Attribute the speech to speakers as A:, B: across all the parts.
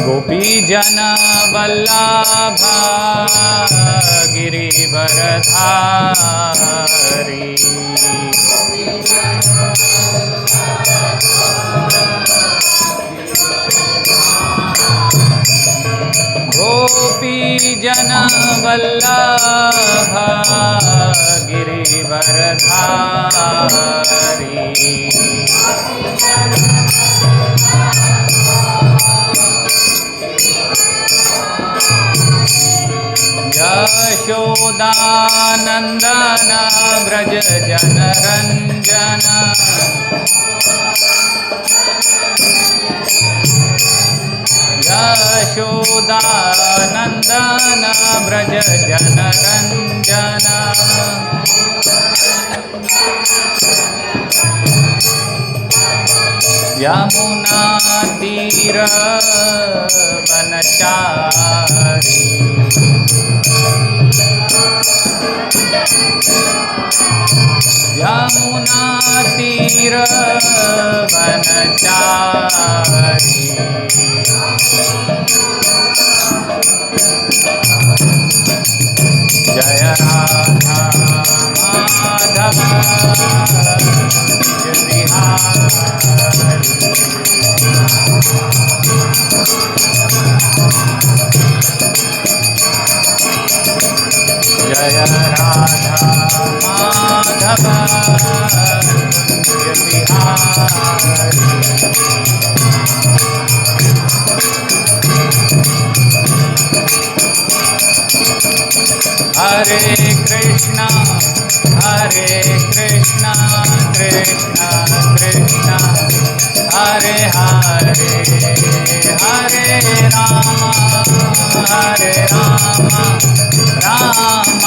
A: गोपी जन वल्लभा गिरिवरधारी गोपी जन वल्लभा गिरिवरधारी यशोदानंदन व्रज जनरंजन यशोदानंदन व्रज जनरंजन यमुना तीर वनचारी यमुना तीर वनचारी जय राधा माधव जय बिहारी जय राधा माधव जय बिहारी हरे कृष्णा कृष्णा कृष्णा हरे हरे हरे राम राम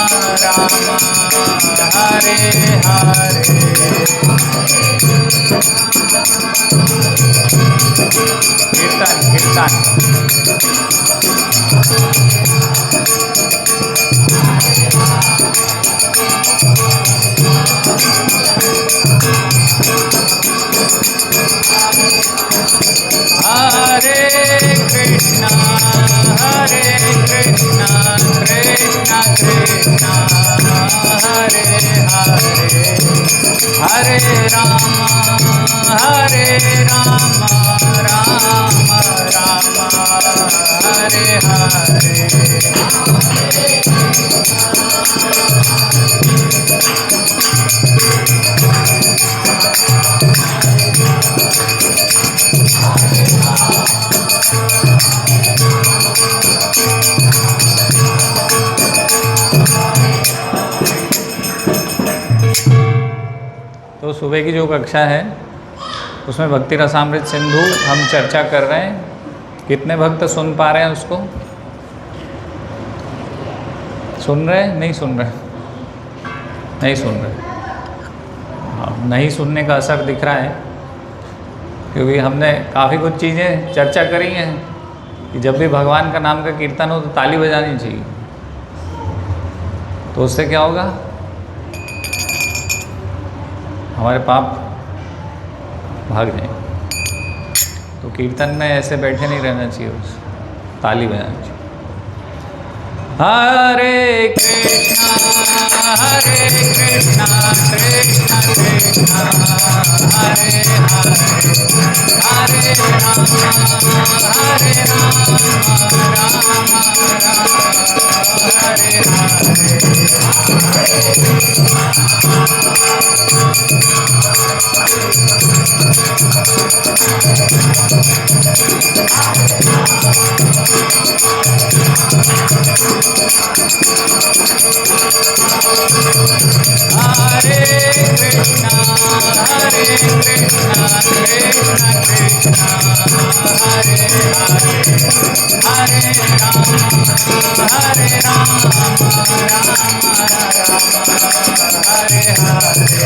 A: राम हरे हरे कीर्तन कीर्तन हरे कृष्णा कृष्णा कृष्णा हरे हरे हरे राम राम राम हरे हरे तो सुबह की जो कक्षा है उसमें भक्ति रसामृत सिंधु हम चर्चा कर रहे हैं। कितने भक्त सुन पा रहे हैं उसको? सुन रहे? नहीं सुन रहे? नहीं सुन रहे। हाँ, नहीं सुनने का असर दिख रहा है, क्योंकि हमने काफ़ी कुछ चीज़ें चर्चा करी हैं कि जब भी भगवान का नाम का कीर्तन हो तो ताली बजानी चाहिए। तो उससे क्या होगा? हमारे पाप भाग जाएंगे। तो कीर्तन में ऐसे बैठे नहीं रहना चाहिए, बस ताली बजानी चाहिए। हरे कृष्णा कृष्णा कृष्णा हरे हरे हरे राम राम हरे हरे हरे कृष्णा कृष्णा कृष्णा हरे हरे हरे राम राम हरे हरे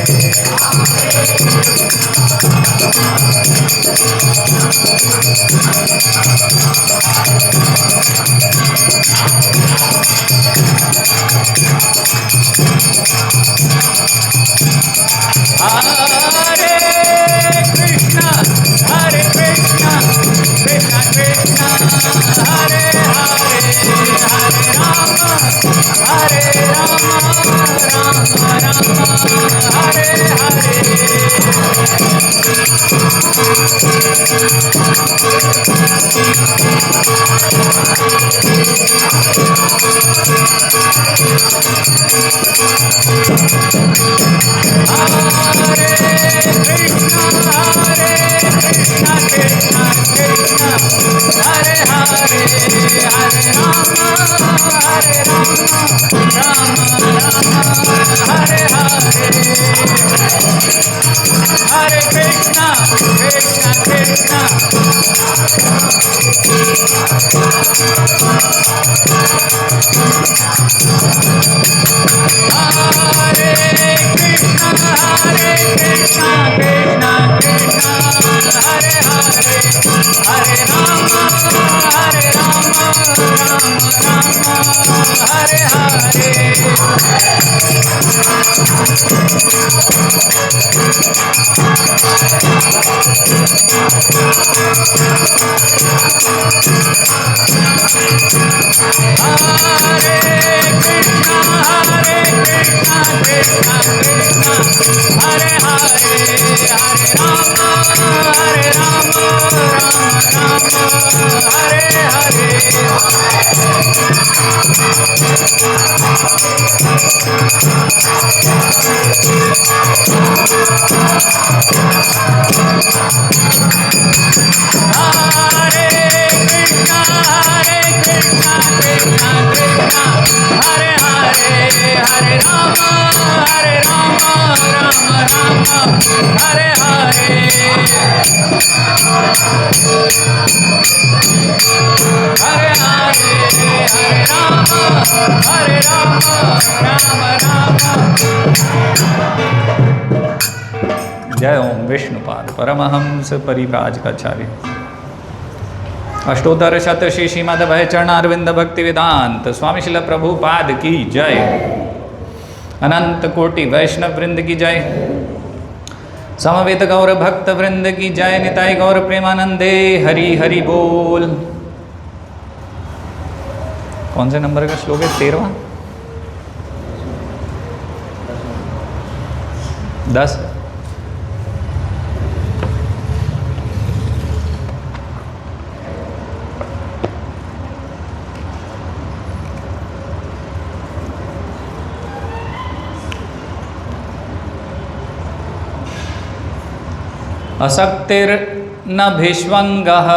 A: जय ओम विष्णुपाद परमहंस परिव्राजकाचार्य अष्टोत्तर शत श्री श्रीमद भय चरणारविंद भक्ति वेदांत स्वामी शिल प्रभुपाद की जय। अनंत कोटि वैष्णव वृंद की जय। समवेत गौर भक्त वृंद की जय। निताय गौर प्रेमानंदे हरि हरि बोल। कौन से नंबर का श्लोक है? 13वां 10। असक्तिर्न भिष्वङ्गः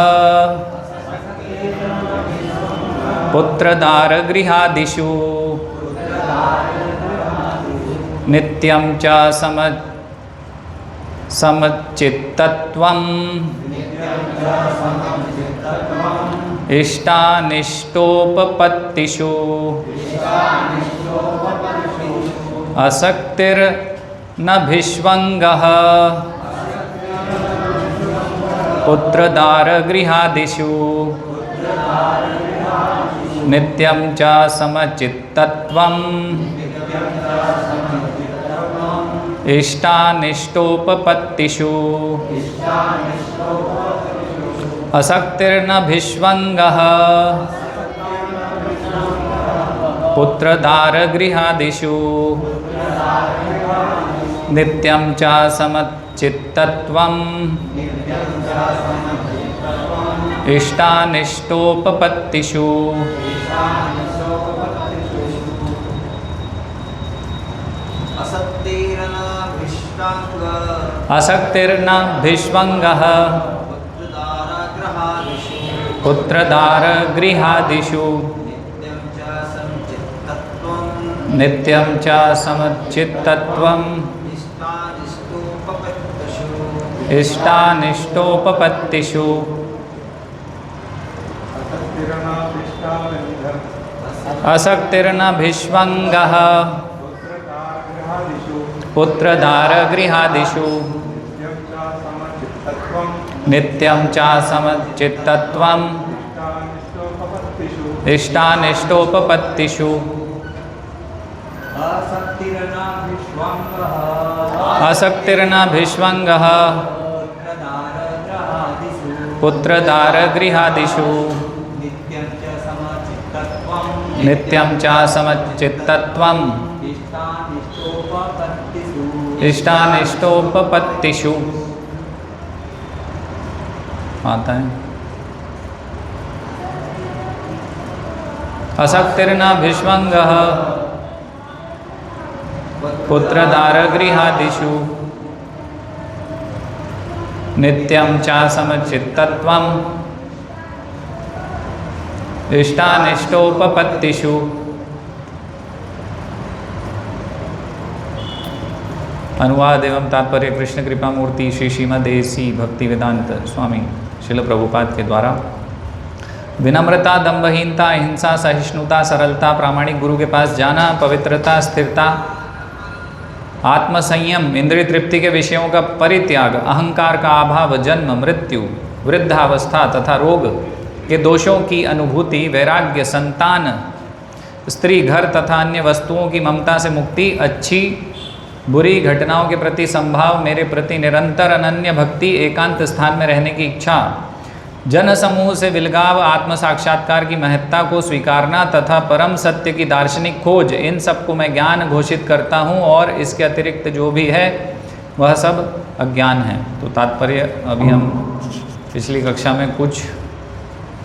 A: पुत्रदारगृहादिषु नित्यं च समचित्तत्वम् इष्टानिष्टोपपत्तिषु असक्तिर्न भिष्वङ्गः पुत्रदारगृहादिषु नित्यं च समचित्तत्वम् इष्टानिष्टोपपत्तिषु असक्तिर्न भिष्वङ्गः पुत्रदारगृहादिषु नित्यं च समचित्तत्वम् इष्टानिष्टोपपत्तिषु असक्तिर्न भिष्वङ्गः पुत्रदारगृहादिषु नित्यं च समचित्तत्वम् इष्टानिष्टोपपत्तिषु असक्तिर्न भिष्वङ्गः पुत्रदारगृहादिषु नित्यं च समचित्तत्वम् इष्टानिष्टोपपत्तिषु असक्तिर्नाभिष्वङ्गः पुत्रदारगृहादिषु नित्यं च समचित्तत्वम् इष्टानिष्टोपपत्तिषु आता है। असक्तिर्नाभिष्वङ्गः पुत्रदारगृहादिषु नित्यं च समचित्तत्वम् इष्टानिष्टोपपत्तिषु। अनुवाद एवं तात्पर्य कृष्ण कृपा मूर्ति श्री श्रीमदेसी भक्ति वेदांत स्वामी श्रील प्रभुपाद के द्वारा। विनम्रता, दंभहीनता, अहिंसा, सहिष्णुता, सरलता, प्रामाणिक गुरु के पास जाना, पवित्रता, स्थिरता, आत्मसंयम, इंद्रिय तृप्ति के विषयों का परित्याग, अहंकार का अभाव, जन्म मृत्यु, वृद्धावस्था तथा रोग के दोषों की अनुभूति, वैराग्य, संतान, स्त्री, घर तथा अन्य वस्तुओं की ममता से मुक्ति, अच्छी बुरी घटनाओं के प्रति संभाव, मेरे प्रति निरंतर अनन्य भक्ति, एकांत स्थान में रहने की इच्छा, जन समूह से विलगाव, आत्म साक्षात्कार की महत्ता को स्वीकारना तथा परम सत्य की दार्शनिक खोज, इन सबको मैं ज्ञान घोषित करता हूँ और इसके अतिरिक्त जो भी है वह सब अज्ञान है। तो तात्पर्य अभी हम पिछली कक्षा में कुछ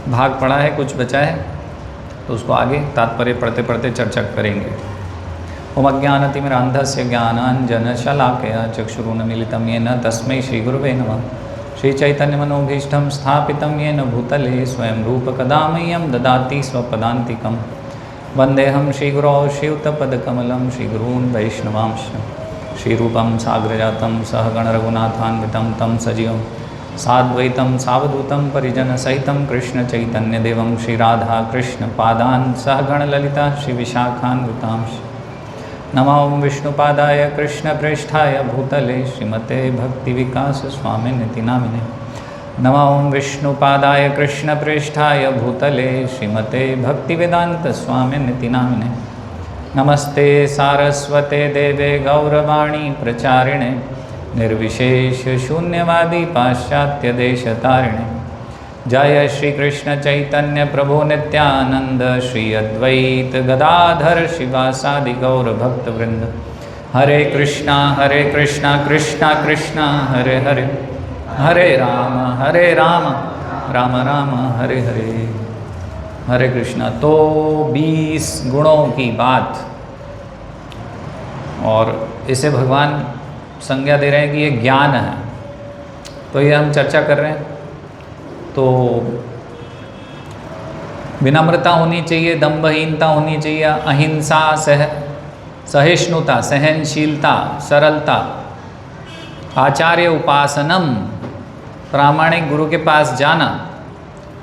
A: भाग पढ़ा है, कुछ बचा है, तो उसको आगे तात्पर्य पढ़ते पढ़ते चर्चा करेंगे। ओम अज्ञानतिमिरान्धस्य ज्ञानाञ्जनशलाकया चक्षुरुन्मीलितं येन तस्मै श्रीगुरुवे नमः। श्रीचैतन्यमनोभीष्टं स्थापितं येन भूतले स्वयं रूपकदा मह्यं ददाति स्वपदान्तिकं। वन्देऽहं श्रीगुरौ श्रीयुतपदकमलं श्रीगुरून् वैष्णवांश्च। श्रीरूपं साग्रजातं सहगणरघुनाथान्वितं तं सजीवं साद्वैतं सावधूतं परिजनसहितं कृष्णचैतन्यदेवं श्रीराधा कृष्णपादान् सहगणललिता श्रीविशाखान्वितांश्च। नमो विष्णुपादाय कृष्णप्रेष्ठाय भूतले श्रीमते भक्तिविकासस्वामिनिति नामिने। नमो विष्णुपादाय कृष्णप्रेष्ठाय भूतले श्रीमते भक्तिवेदान्तस्वामिनिति नामिने। नमस्ते सारस्वते देवे गौरवाणी प्रचारिणे निर्विशेषशून्यवादी पाश्चात्यदेशतारिणे। जय श्री कृष्ण चैतन्य प्रभु नित्यानंद श्री अद्वैत गदाधर शिवासादि गौर भक्त वृंद। हरे कृष्णा कृष्णा कृष्णा हरे हरे, हरे राम राम राम हरे हरे। हरे कृष्णा। तो 20 गुणों की बात, और इसे भगवान संज्ञा दे रहे हैं कि ये ज्ञान है। तो ये हम चर्चा कर रहे हैं। तो विनम्रता होनी चाहिए, दंभहीनता होनी चाहिए, अहिंसा, सहिष्णुता, सहनशीलता, सरलता, आचार्य उपासनम, प्रामाणिक गुरु के पास जाना,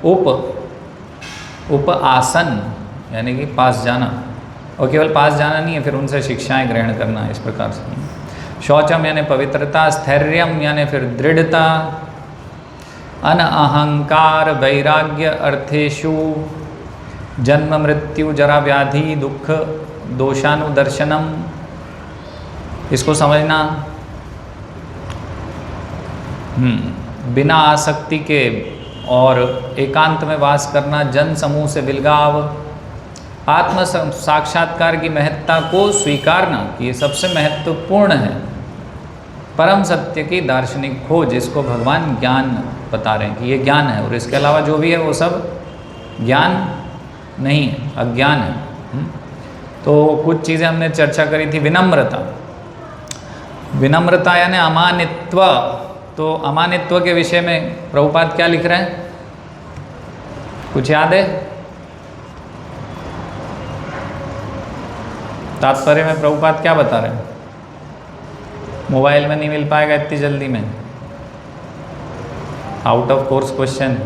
A: उप आसन यानी कि पास जाना, और केवल पास जाना नहीं है, फिर उनसे शिक्षाएं ग्रहण करना, इस प्रकार से। शौचम यानी पवित्रता, स्थैर्यम यानी फिर दृढ़ता, अनअहंकार, वैराग्य, अर्थेषु जन्म मृत्यु जरा व्याधि दुख दोषानुदर्शनम, इसको समझना। बिना आसक्ति के और एकांत में वास करना, जन समूह से विलगाव, आत्म साक्षात्कार की महत्ता को स्वीकारना कि ये सबसे महत्वपूर्ण है, परम सत्य की दार्शनिक खोज, इसको भगवान ज्ञान बता रहे हैं कि ये ज्ञान है, और इसके अलावा जो भी है वो सब ज्ञान नहीं है, अज्ञान है। तो कुछ चीज़ें हमने चर्चा करी थी। विनम्रता यानी अमानित्व। तो अमानित्व के विषय में प्रभुपाद क्या लिख रहे हैं, कुछ याद है? तात्पर्य में प्रभुपाद क्या बता रहे हैं? मोबाइल में नहीं मिल पाएगा इतनी जल्दी में, आउट ऑफ कोर्स क्वेश्चन।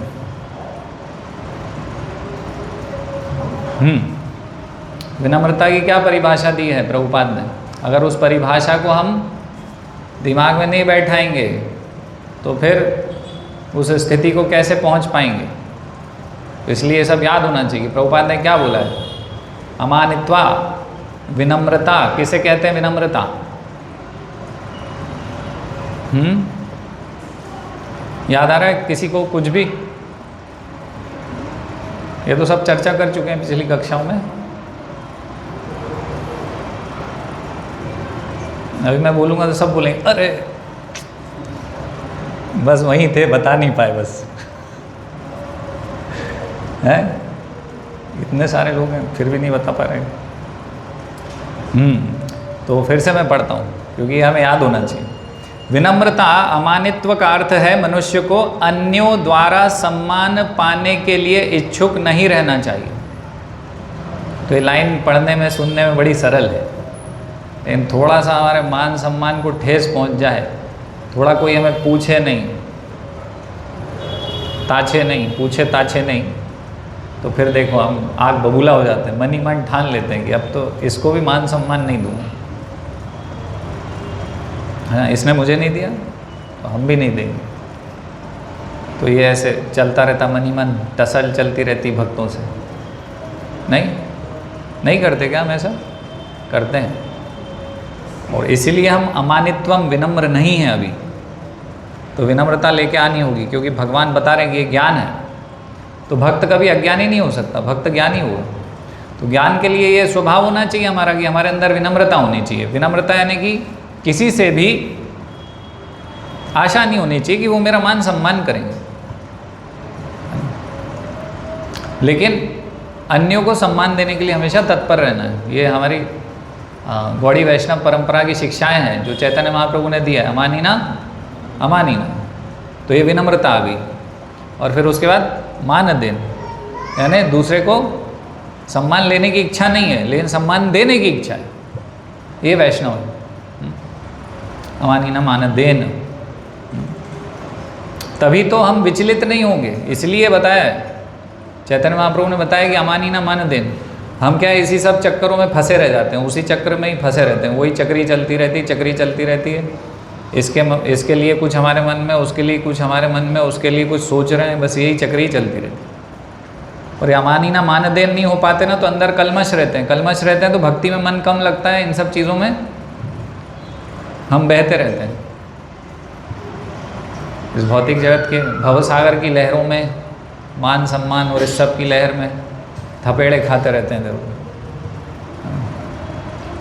A: विनम्रता की क्या परिभाषा दी है प्रभुपाद ने? अगर उस परिभाषा को हम दिमाग में नहीं बैठाएंगे तो फिर उस स्थिति को कैसे पहुंच पाएंगे? इसलिए सब याद होना चाहिए। प्रभुपाद ने क्या बोला है? अमानित्वा विनम्रता किसे कहते हैं? विनम्रता। याद आ रहा है किसी को कुछ भी? ये तो सब चर्चा कर चुके हैं पिछली कक्षाओं में। अभी मैं बोलूँगा तो सब बोलेंगे अरे बस वहीं थे, बता नहीं पाए बस। हैं? इतने सारे लोग हैं फिर भी नहीं बता पा रहे। तो फिर से मैं पढ़ता हूँ क्योंकि हमें याद होना चाहिए। विनम्रता अमानित्व का अर्थ है मनुष्य को अन्यों द्वारा सम्मान पाने के लिए इच्छुक नहीं रहना चाहिए। तो ये लाइन पढ़ने में सुनने में बड़ी सरल है, लेकिन थोड़ा सा हमारे मान सम्मान को ठेस पहुंच जाए, थोड़ा कोई हमें पूछे नहीं, ताछे नहीं, पूछे ताछे नहीं, तो फिर देखो हम आग बबूला हो जाते हैं, मन ही मन ठान लेते हैं कि अब तो इसको भी मान सम्मान नहीं दूंगा, हाँ इसने मुझे नहीं दिया तो हम भी नहीं देंगे। तो ये ऐसे चलता रहता, मन ही मन टसल चलती रहती भक्तों से। नहीं करते क्या हम? ऐसा करते हैं, और इसीलिए हम अमानित्वम विनम्र नहीं हैं अभी। तो विनम्रता लेके आनी होगी, क्योंकि भगवान बता रहे हैं कि ये ज्ञान है। तो भक्त कभी अज्ञानी नहीं हो सकता, भक्त ज्ञानी होगा। तो ज्ञान के लिए ये स्वभाव होना चाहिए हमारा कि हमारे अंदर विनम्रता होनी चाहिए। विनम्रता यानी कि किसी से भी आशा नहीं होनी चाहिए कि वो मेरा मान सम्मान करेंगे, लेकिन अन्यों को सम्मान देने के लिए हमेशा तत्पर रहना है। ये हमारी गौड़ी वैष्णव परंपरा की शिक्षाएं हैं जो चैतन्य महाप्रभु ने दिया है, अमानीना अमानीना। तो ये विनम्रता आ गई। और फिर उसके बाद मान देन, यानी दूसरे को सम्मान लेने की इच्छा नहीं है लेकिन सम्मान देने की इच्छा है, ये वैष्णव है। अमानीना मान देन, तभी तो हम विचलित नहीं होंगे। इसलिए बताया चैतन्य महाप्रभु ने बताया कि अमानीना मान देन। हम क्या इसी सब चक्करों में फंसे रह जाते हैं, उसी चक्र में ही फंसे रहते हैं, वही चक्री चलती रहती है। इसके लिए कुछ हमारे मन में, उसके लिए कुछ हमारे मन में, उसके लिए कुछ सोच रहे हैं, बस यही चक्री चलती रहती है। और अमानीना मान देन नहीं हो पाते ना, तो अंदर कलमश रहते हैं, तो भक्ति में मन कम लगता है, इन सब चीज़ों में हम बहते रहते हैं। इस भौतिक जगत के भवसागर की लहरों में, मान सम्मान और इस सब की लहर में थपेड़े खाते रहते हैं इधर।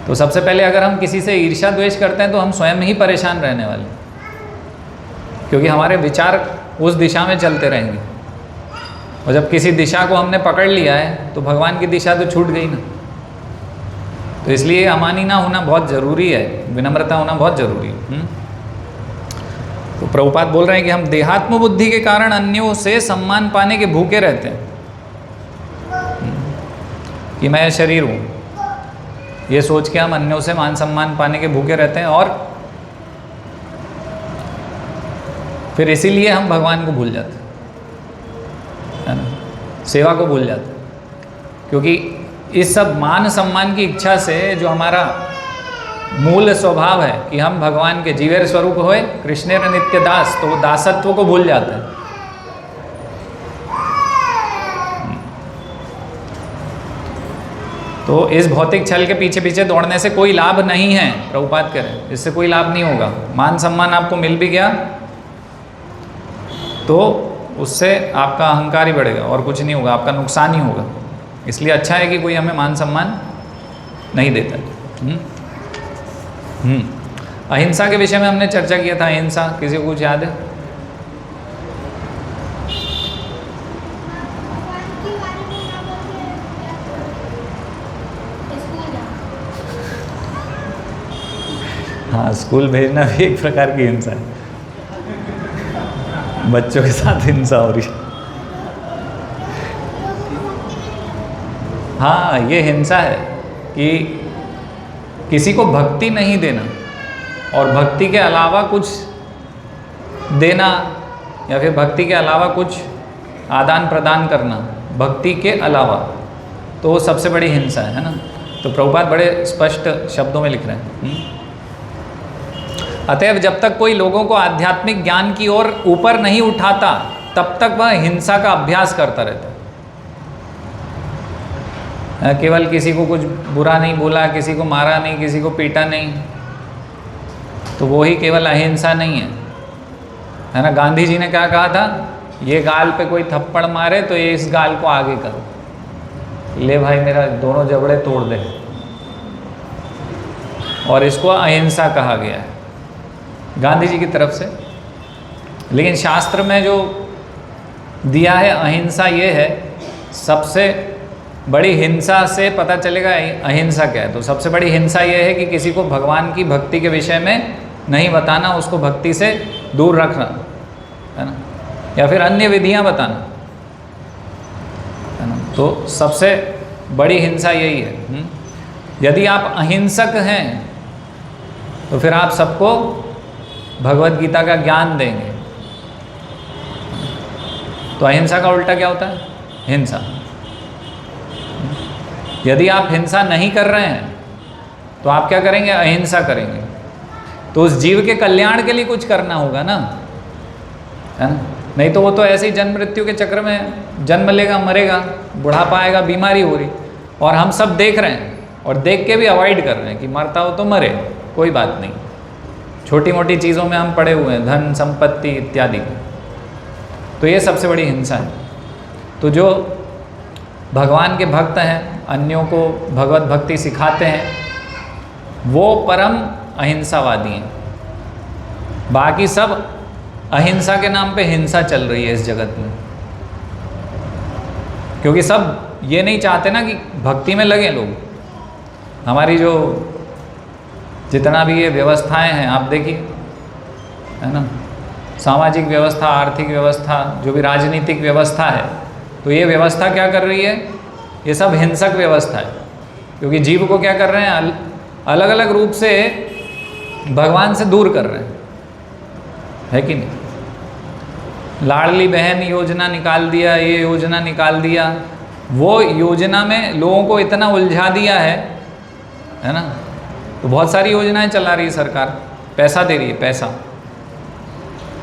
A: तो सबसे पहले अगर हम किसी से ईर्ष्या द्वेष करते हैं तो हम स्वयं ही परेशान रहने वाले, क्योंकि हमारे विचार उस दिशा में चलते रहेंगे। और जब किसी दिशा को हमने पकड़ लिया है तो भगवान की दिशा तो छूट गई ना। तो इसलिए अमानीना होना बहुत ज़रूरी है, विनम्रता होना बहुत ज़रूरी है। तो प्रभुपाद बोल रहे हैं कि हम देहात्म बुद्धि के कारण अन्यों से सम्मान पाने के भूखे रहते हैं, कि मैं शरीर हूँ, ये सोच के हम अन्यों से मान सम्मान पाने के भूखे रहते हैं। और फिर इसीलिए हम भगवान को भूल जाते हैं ना, सेवा को भूल जाते हैं। क्योंकि इस सब मान सम्मान की इच्छा से जो हमारा मूल स्वभाव है कि हम भगवान के जीवेर स्वरूप होए कृष्णेर नित्य दास, तो वो दासत्व को भूल जाते हैं। तो इस भौतिक छल के पीछे पीछे दौड़ने से कोई लाभ नहीं है, प्रभुपाद कह रहे हैं, इससे कोई लाभ नहीं होगा। मान सम्मान आपको मिल भी गया तो उससे आपका अहंकार ही बढ़ेगा और कुछ नहीं होगा, आपका नुकसान ही होगा। इसलिए अच्छा है कि कोई हमें मान सम्मान नहीं देता। अहिंसा के विषय में हमने चर्चा किया था। अहिंसा किसी को कुछ याद है? हाँ, स्कूल भेजना भी एक प्रकार की हिंसा है, बच्चों के साथ हिंसा हो रही है। हाँ, ये हिंसा है कि किसी को भक्ति नहीं देना और भक्ति के अलावा कुछ देना, या फिर भक्ति के अलावा कुछ आदान प्रदान करना भक्ति के अलावा, तो वो सबसे बड़ी हिंसा है ना। तो प्रभुपाद बड़े स्पष्ट शब्दों में लिख रहे हैं। अतएव जब तक कोई लोगों को आध्यात्मिक ज्ञान की ओर ऊपर नहीं उठाता तब तक वह हिंसा का अभ्यास करता रहता है। केवल किसी को कुछ बुरा नहीं बोला, किसी को मारा नहीं, किसी को पीटा नहीं, तो वो ही केवल अहिंसा नहीं है ना। गांधी जी ने क्या कहा था, ये गाल पे कोई थप्पड़ मारे तो ये इस गाल को आगे करो, ले भाई मेरा दोनों जबड़े तोड़ दे, और इसको अहिंसा कहा गया है गांधी जी की तरफ से। लेकिन शास्त्र में जो दिया है अहिंसा ये है, सबसे बड़ी हिंसा से पता चलेगा अहिंसा क्या है। तो सबसे बड़ी हिंसा ये है कि किसी को भगवान की भक्ति के विषय में नहीं बताना, उसको भक्ति से दूर रखना, है ना, या फिर अन्य विधियां बताना, है ना। तो सबसे बड़ी हिंसा यही है। यदि आप अहिंसक हैं तो फिर आप सबको भगवत गीता का ज्ञान देंगे। तो अहिंसा का उल्टा क्या होता है, हिंसा। यदि आप हिंसा नहीं कर रहे हैं तो आप क्या करेंगे, अहिंसा करेंगे। तो उस जीव के कल्याण के लिए कुछ करना होगा ना, है ना। नहीं तो वो तो ऐसे ही जन्म मृत्यु के चक्र में जन्म लेगा, मरेगा, बुढ़ापा आएगा, बीमारी हो रही, और हम सब देख रहे हैं और देख के भी अवॉइड कर रहे हैं कि मरता हो तो मरे, कोई बात नहीं। छोटी मोटी चीज़ों में हम पड़े हुए हैं, धन संपत्ति इत्यादि। तो ये सबसे बड़ी हिंसा है। तो जो भगवान के भक्त हैं, अन्यों को भगवत भक्ति सिखाते हैं, वो परम अहिंसावादी हैं। बाकी सब अहिंसा के नाम पे हिंसा चल रही है इस जगत में, क्योंकि सब ये नहीं चाहते ना कि भक्ति में लगे लोग। हमारी जो जितना भी ये व्यवस्थाएं हैं आप देखिए, है ना, सामाजिक व्यवस्था, आर्थिक व्यवस्था, जो भी राजनीतिक व्यवस्था है, तो ये व्यवस्था क्या कर रही है, ये सब हिंसक व्यवस्था है। क्योंकि जीव को क्या कर रहे हैं, अलग अलग रूप से भगवान से दूर कर रहे हैं, है कि नहीं। लाडली बहन योजना निकाल दिया, ये योजना निकाल दिया, वो योजना में लोगों को इतना उलझा दिया है ना। तो बहुत सारी योजनाएं चला रही है सरकार, पैसा दे रही है, पैसा,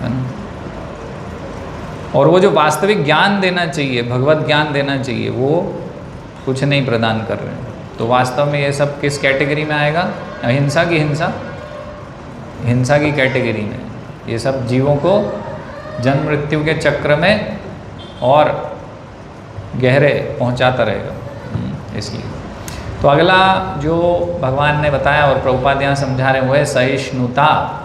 A: है ना। और वो जो वास्तविक ज्ञान देना चाहिए, भगवत ज्ञान देना चाहिए, वो कुछ नहीं प्रदान कर रहे हैं। तो वास्तव में ये सब किस कैटेगरी में आएगा, अहिंसा की हिंसा की कैटेगरी में। ये सब जीवों को जन्म मृत्यु के चक्र में और गहरे पहुंचाता रहेगा। इसलिए तो अगला जो भगवान ने बताया और प्रभुपाद यहाँ समझा रहे हैं वो है सहिष्णुता।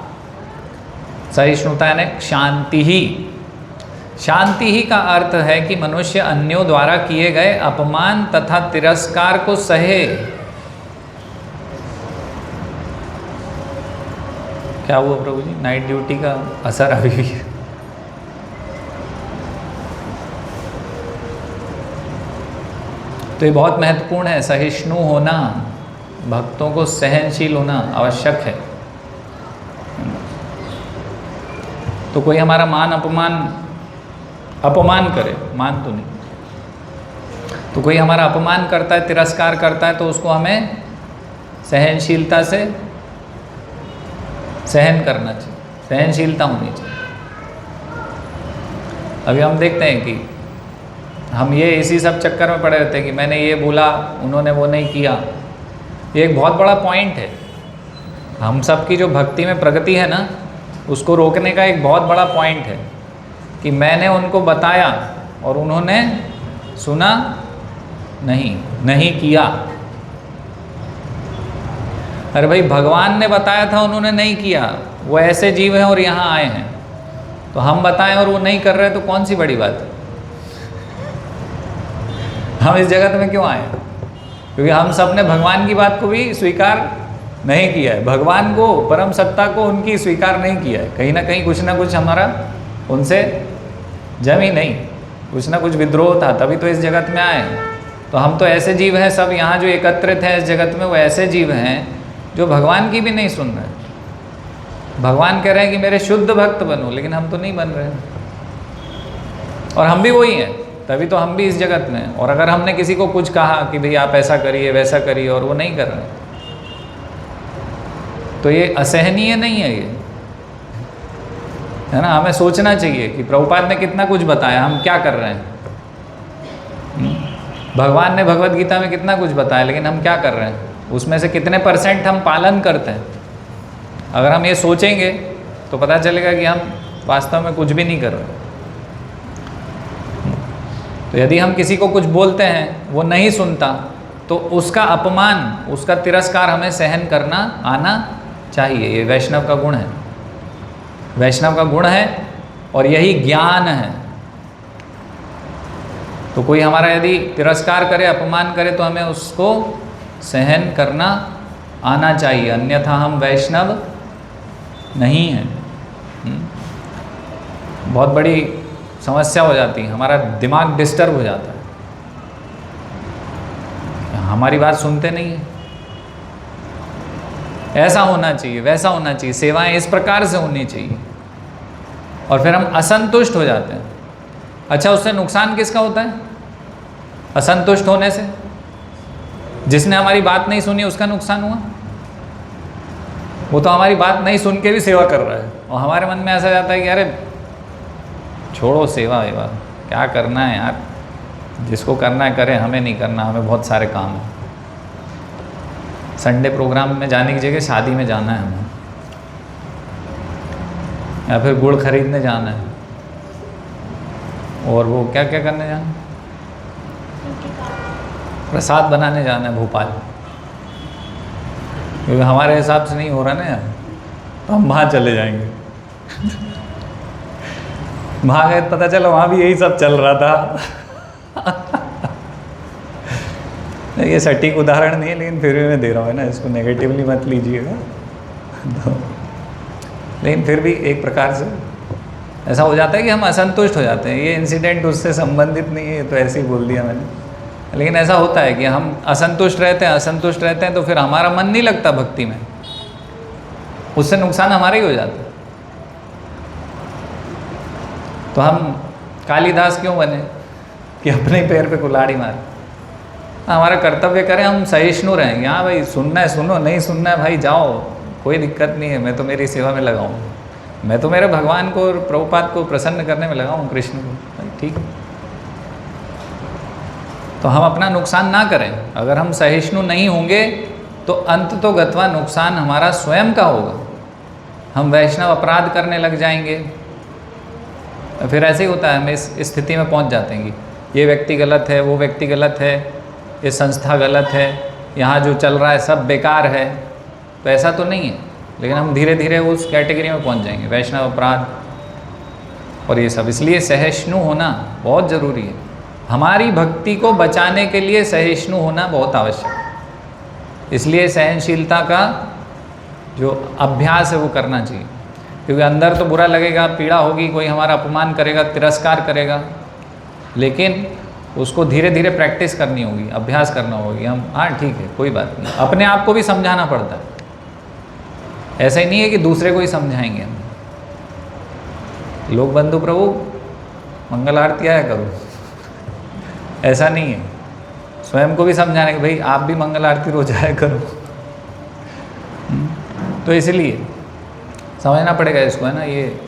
A: सहिष्णुता यानी शांति ही। शांति ही का अर्थ है कि मनुष्य अन्यों द्वारा किए गए अपमान तथा तिरस्कार को सहे। क्या हुआ प्रभु जी, नाइट ड्यूटी का असर अभी भी है। तो ये बहुत महत्वपूर्ण है, सहिष्णु होना, भक्तों को सहनशील होना आवश्यक है। तो कोई हमारा मान अपमान करे, मान तो नहीं, तो कोई हमारा अपमान करता है, तिरस्कार करता है, तो उसको हमें सहनशीलता से सहन करना चाहिए, सहनशीलता होनी चाहिए। अभी हम देखते हैं कि हम ये इसी सब चक्कर में पड़े रहते हैं कि मैंने ये बोला, उन्होंने वो नहीं किया। ये एक बहुत बड़ा पॉइंट है। हम सब की जो भक्ति में प्रगति है ना, उसको रोकने का एक बहुत बड़ा पॉइंट है कि मैंने उनको बताया और उन्होंने सुना नहीं किया। अरे भाई, भगवान ने बताया था, उन्होंने नहीं किया। वो ऐसे जीव हैं और यहाँ आए हैं, तो हम बताएं और वो नहीं कर रहे, तो कौन सी बड़ी बात है। हम इस जगत में क्यों आए? क्योंकि हम सब ने भगवान की बात को भी स्वीकार नहीं किया है, भगवान को, परम सत्ता को उनकी स्वीकार नहीं किया है। कहीं ना कुछ हमारा उनसे जम ही नहीं, कुछ ना कुछ विद्रोह था, तभी तो इस जगत में आए। तो हम तो ऐसे जीव हैं, सब यहाँ जो एकत्रित हैं इस जगत में, वो ऐसे जीव हैं जो भगवान की भी नहीं सुन रहे। भगवान कह रहे हैं कि मेरे शुद्ध भक्त बनो, लेकिन हम तो नहीं बन रहे हैं। और हम भी वही हैं, तभी तो हम भी इस जगत में। और अगर हमने किसी को कुछ कहा कि भाई आप ऐसा करिए वैसा करिए, और वो नहीं कर रहे, तो ये असहनीय नहीं है, ये है ना। हमें सोचना चाहिए कि प्रभुपाद ने कितना कुछ बताया, हम क्या कर रहे हैं। भगवान ने भगवत गीता में कितना कुछ बताया, लेकिन हम क्या कर रहे हैं, उसमें से कितने % हम पालन करते हैं। अगर हम ये सोचेंगे तो पता चलेगा कि हम वास्तव में कुछ भी नहीं कर रहे। तो यदि हम किसी को कुछ बोलते हैं, वो नहीं सुनता, तो उसका अपमान, उसका तिरस्कार हमें सहन करना आना चाहिए। ये वैष्णव का गुण है, वैष्णव का गुण है, और यही ज्ञान है। तो कोई हमारा यदि तिरस्कार करे, अपमान करे, तो हमें उसको सहन करना आना चाहिए, अन्यथा हम वैष्णव नहीं हैं। बहुत बड़ी समस्या हो जाती है, हमारा दिमाग डिस्टर्ब हो जाता है, हमारी बात सुनते नहीं है। ऐसा होना चाहिए, वैसा होना चाहिए, सेवाएं इस प्रकार से होनी चाहिए, और फिर हम असंतुष्ट हो जाते हैं। अच्छा, उससे नुकसान किसका होता है? असंतुष्ट होने से जिसने हमारी बात नहीं सुनी उसका नुकसान हुआ। वो तो हमारी बात नहीं सुन के भी सेवा कर रहा है, और हमारे मन में ऐसा जाता है कि अरे छोड़ो सेवा वेवा, क्या करना है यार, जिसको करना है करे, हमें नहीं करना, हमें बहुत सारे काम हैं। संडे प्रोग्राम में जाने की जगह शादी में जाना है हमें, या फिर गुड़ खरीदने जाना है, और वो क्या क्या करने जाना है, प्रसाद बनाने जाना है भोपाल, क्योंकि हमारे हिसाब से नहीं हो रहा ना यार, तो हम वहाँ चले जाएंगे। वहाँ गए, पता चला वहाँ भी यही सब चल रहा था। ये सटीक उदाहरण नहीं है, लेकिन फिर भी मैं दे रहा हूँ, है ना, इसको नेगेटिवली मत लीजिएगा। तो लेकिन फिर भी एक प्रकार से ऐसा हो जाता है कि हम असंतुष्ट हो जाते हैं। ये इंसिडेंट उससे संबंधित नहीं है, तो ऐसे ही बोल दिया मैंने, लेकिन ऐसा होता है कि हम असंतुष्ट रहते हैं, तो फिर हमारा मन नहीं लगता भक्ति में, उससे नुकसान हमारा ही हो जाता है। तो हम कालिदास क्यों बने कि अपने ही पैर पे कुल्हाड़ी मारे? हमारा कर्तव्य करें, हम सहिष्णु रहेंगे। हाँ भाई, सुनना है सुनो, नहीं सुनना है भाई जाओ, कोई दिक्कत नहीं है, मैं तो मेरी सेवा में लगा हूँ, मैं तो मेरे भगवान को और प्रभुपाद को प्रसन्न करने में लगा हूँ, कृष्ण को, भाई ठीक है। तो हम अपना नुकसान ना करें। अगर हम सहिष्णु नहीं होंगे तो अंत तो गत्वा नुकसान हमारा स्वयं का होगा। हम वैष्णव अपराध करने लग जाएंगे, फिर ऐसे ही होता है, हम इस स्थिति में पहुंच जाते हैं कि ये व्यक्ति गलत है, वो व्यक्ति गलत है, ये संस्था गलत है, यहाँ जो चल रहा है सब बेकार है। तो ऐसा तो नहीं है, लेकिन हम धीरे धीरे उस कैटेगरी में पहुंच जाएंगे, वैष्णव अपराध और ये सब। इसलिए सहिष्णु होना बहुत ज़रूरी है। हमारी भक्ति को बचाने के लिए सहिष्णु होना बहुत आवश्यक है। इसलिए सहनशीलता का जो अभ्यास है वो करना चाहिए, क्योंकि अंदर तो बुरा लगेगा, पीड़ा होगी, कोई हमारा अपमान करेगा, तिरस्कार करेगा, लेकिन उसको धीरे धीरे प्रैक्टिस करनी होगी, अभ्यास करना होगी। हम हाँ ठीक है, कोई बात नहीं, अपने आप को भी समझाना पड़ता है। ऐसा ही नहीं है कि दूसरे को ही समझाएंगे हम। लोक बंधु प्रभु मंगल आरती आया करो, ऐसा नहीं है। स्वयं को भी समझाने कि भाई आप भी मंगल आरती रोज आया करो। तो इसलिए समझना पड़ेगा इसको, है ना, ये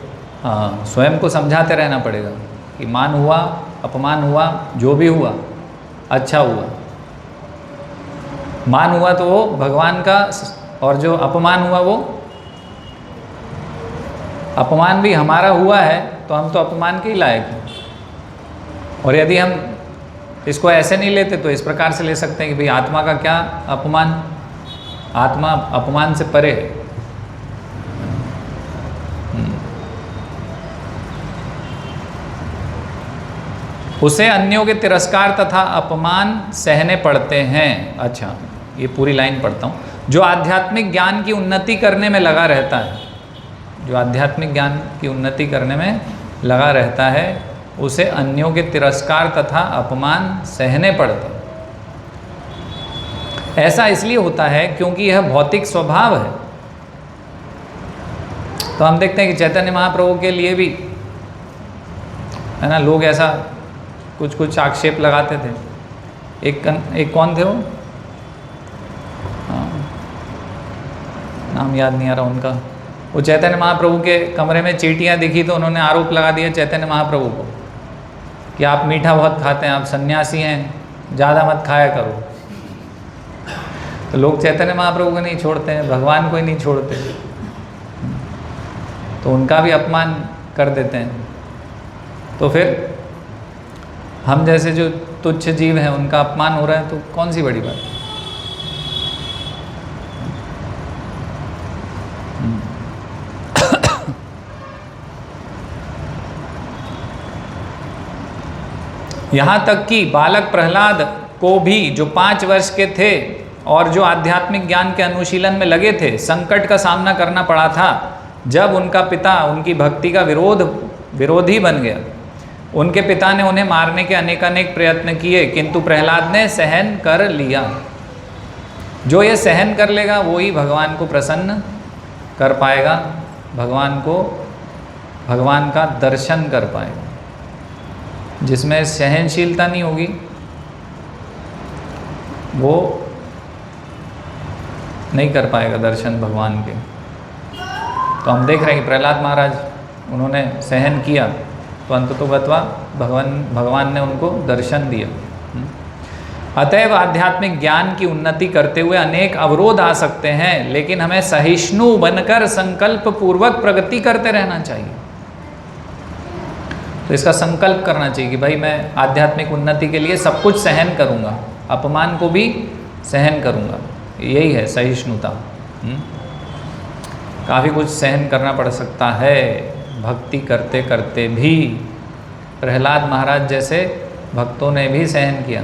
A: हाँ, स्वयं को समझाते रहना पड़ेगा कि मान हुआ, अपमान हुआ, जो भी हुआ अच्छा हुआ। मान हुआ तो वो भगवान का, और जो अपमान हुआ वो अपमान भी हमारा हुआ है, तो हम तो अपमान के ही लायक हैं। और यदि हम इसको ऐसे नहीं लेते तो इस प्रकार से ले सकते हैं कि भाई आत्मा का क्या अपमान, आत्मा अपमान से परे है। उसे अन्यों के तिरस्कार तथा अपमान सहने पड़ते हैं। अच्छा, ये पूरी लाइन पढ़ता हूँ। जो आध्यात्मिक ज्ञान की उन्नति करने में लगा रहता है, जो आध्यात्मिक ज्ञान की उन्नति करने में लगा रहता है, उसे अन्यों के तिरस्कार तथा अपमान सहने पड़ते हैं। ऐसा इसलिए होता है क्योंकि यह भौतिक स्वभाव है। तो हम देखते हैं कि चैतन्य महाप्रभु के लिए भी, है ना, लोग ऐसा कुछ कुछ आक्षेप लगाते थे। एक कौन थे वो, हाँ, नाम याद नहीं आ रहा उनका। वो चैतन्य महाप्रभु के कमरे में चींटियाँ दिखी तो उन्होंने आरोप लगा दिया चैतन्य महाप्रभु को कि आप मीठा बहुत खाते हैं, आप सन्यासी हैं, ज़्यादा मत खाया करो। तो लोग चैतन्य महाप्रभु को नहीं छोड़ते हैं, भगवान को ही नहीं छोड़ते, तो उनका भी अपमान कर देते हैं। तो फिर हम जैसे जो तुच्छ जीव हैं उनका अपमान हो रहा है, तो कौन सी बड़ी बात है। यहाँ तक कि बालक प्रहलाद को भी, जो 5 वर्ष के थे और जो आध्यात्मिक ज्ञान के अनुशीलन में लगे थे, संकट का सामना करना पड़ा था जब उनका पिता उनकी भक्ति का विरोधी बन गया। उनके पिता ने उन्हें मारने के अनेकानेक प्रयत्न किए, किंतु प्रहलाद ने सहन कर लिया। जो ये सहन कर लेगा वो ही भगवान को प्रसन्न कर पाएगा, भगवान का दर्शन कर पाएगा। जिसमें सहनशीलता नहीं होगी वो नहीं कर पाएगा दर्शन भगवान के। तो हम देख रहे हैं कि प्रहलाद महाराज उन्होंने सहन किया, तो अंततोगत्वा भगवान ने उनको दर्शन दिया। अतएव आध्यात्मिक ज्ञान की उन्नति करते हुए अनेक अवरोध आ सकते हैं, लेकिन हमें सहिष्णु बनकर संकल्प पूर्वक प्रगति करते रहना चाहिए। तो इसका संकल्प करना चाहिए कि भाई मैं आध्यात्मिक उन्नति के लिए सब कुछ सहन करूँगा, अपमान को भी सहन करूँगा। यही है सहिष्णुता। काफ़ी कुछ सहन करना पड़ सकता है भक्ति करते करते भी। प्रहलाद महाराज जैसे भक्तों ने भी सहन किया।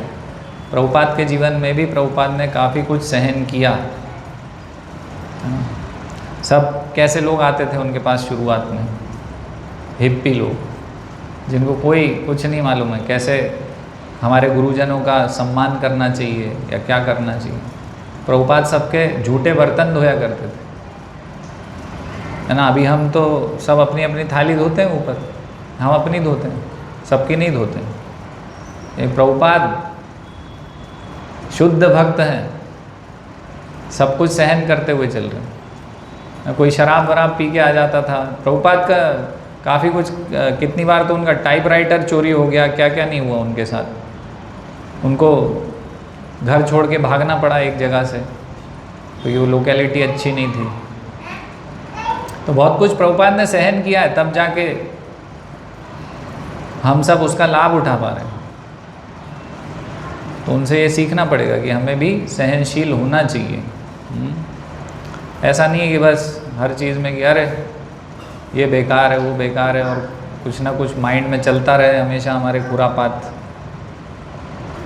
A: प्रभुपाद के जीवन में भी प्रभुपाद ने काफ़ी कुछ सहन किया। सब कैसे लोग आते थे उनके पास शुरुआत में, हिप्पी लोग जिनको कोई कुछ नहीं मालूम है कैसे हमारे गुरुजनों का सम्मान करना चाहिए या क्या करना चाहिए। प्रभुपाद सबके झूठे बर्तन धोया करते थे, है ना। अभी हम तो सब अपनी अपनी थाली धोते हैं ऊपर, हम अपनी धोते हैं, सबकी नहीं धोते हैं। ये प्रभुपाद शुद्ध भक्त हैं, सब कुछ सहन करते हुए चल रहे हैं। कोई शराब वराब पी के आ जाता था। प्रभुपाद का काफ़ी कुछ, कितनी बार तो उनका टाइपराइटर चोरी हो गया, क्या क्या नहीं हुआ उनके साथ। उनको घर छोड़ के भागना पड़ा एक जगह से, क्योंकि वो लोकेलिटी अच्छी नहीं थी। तो बहुत कुछ प्रभुपाद ने सहन किया है, तब जाके हम सब उसका लाभ उठा पा रहे हैं। तो उनसे ये सीखना पड़ेगा कि हमें भी सहनशील होना चाहिए। ऐसा नहीं है कि बस हर चीज़ में कि अरे ये बेकार है, वो बेकार है, और कुछ ना कुछ माइंड में चलता रहे हमेशा हमारे खुरापात।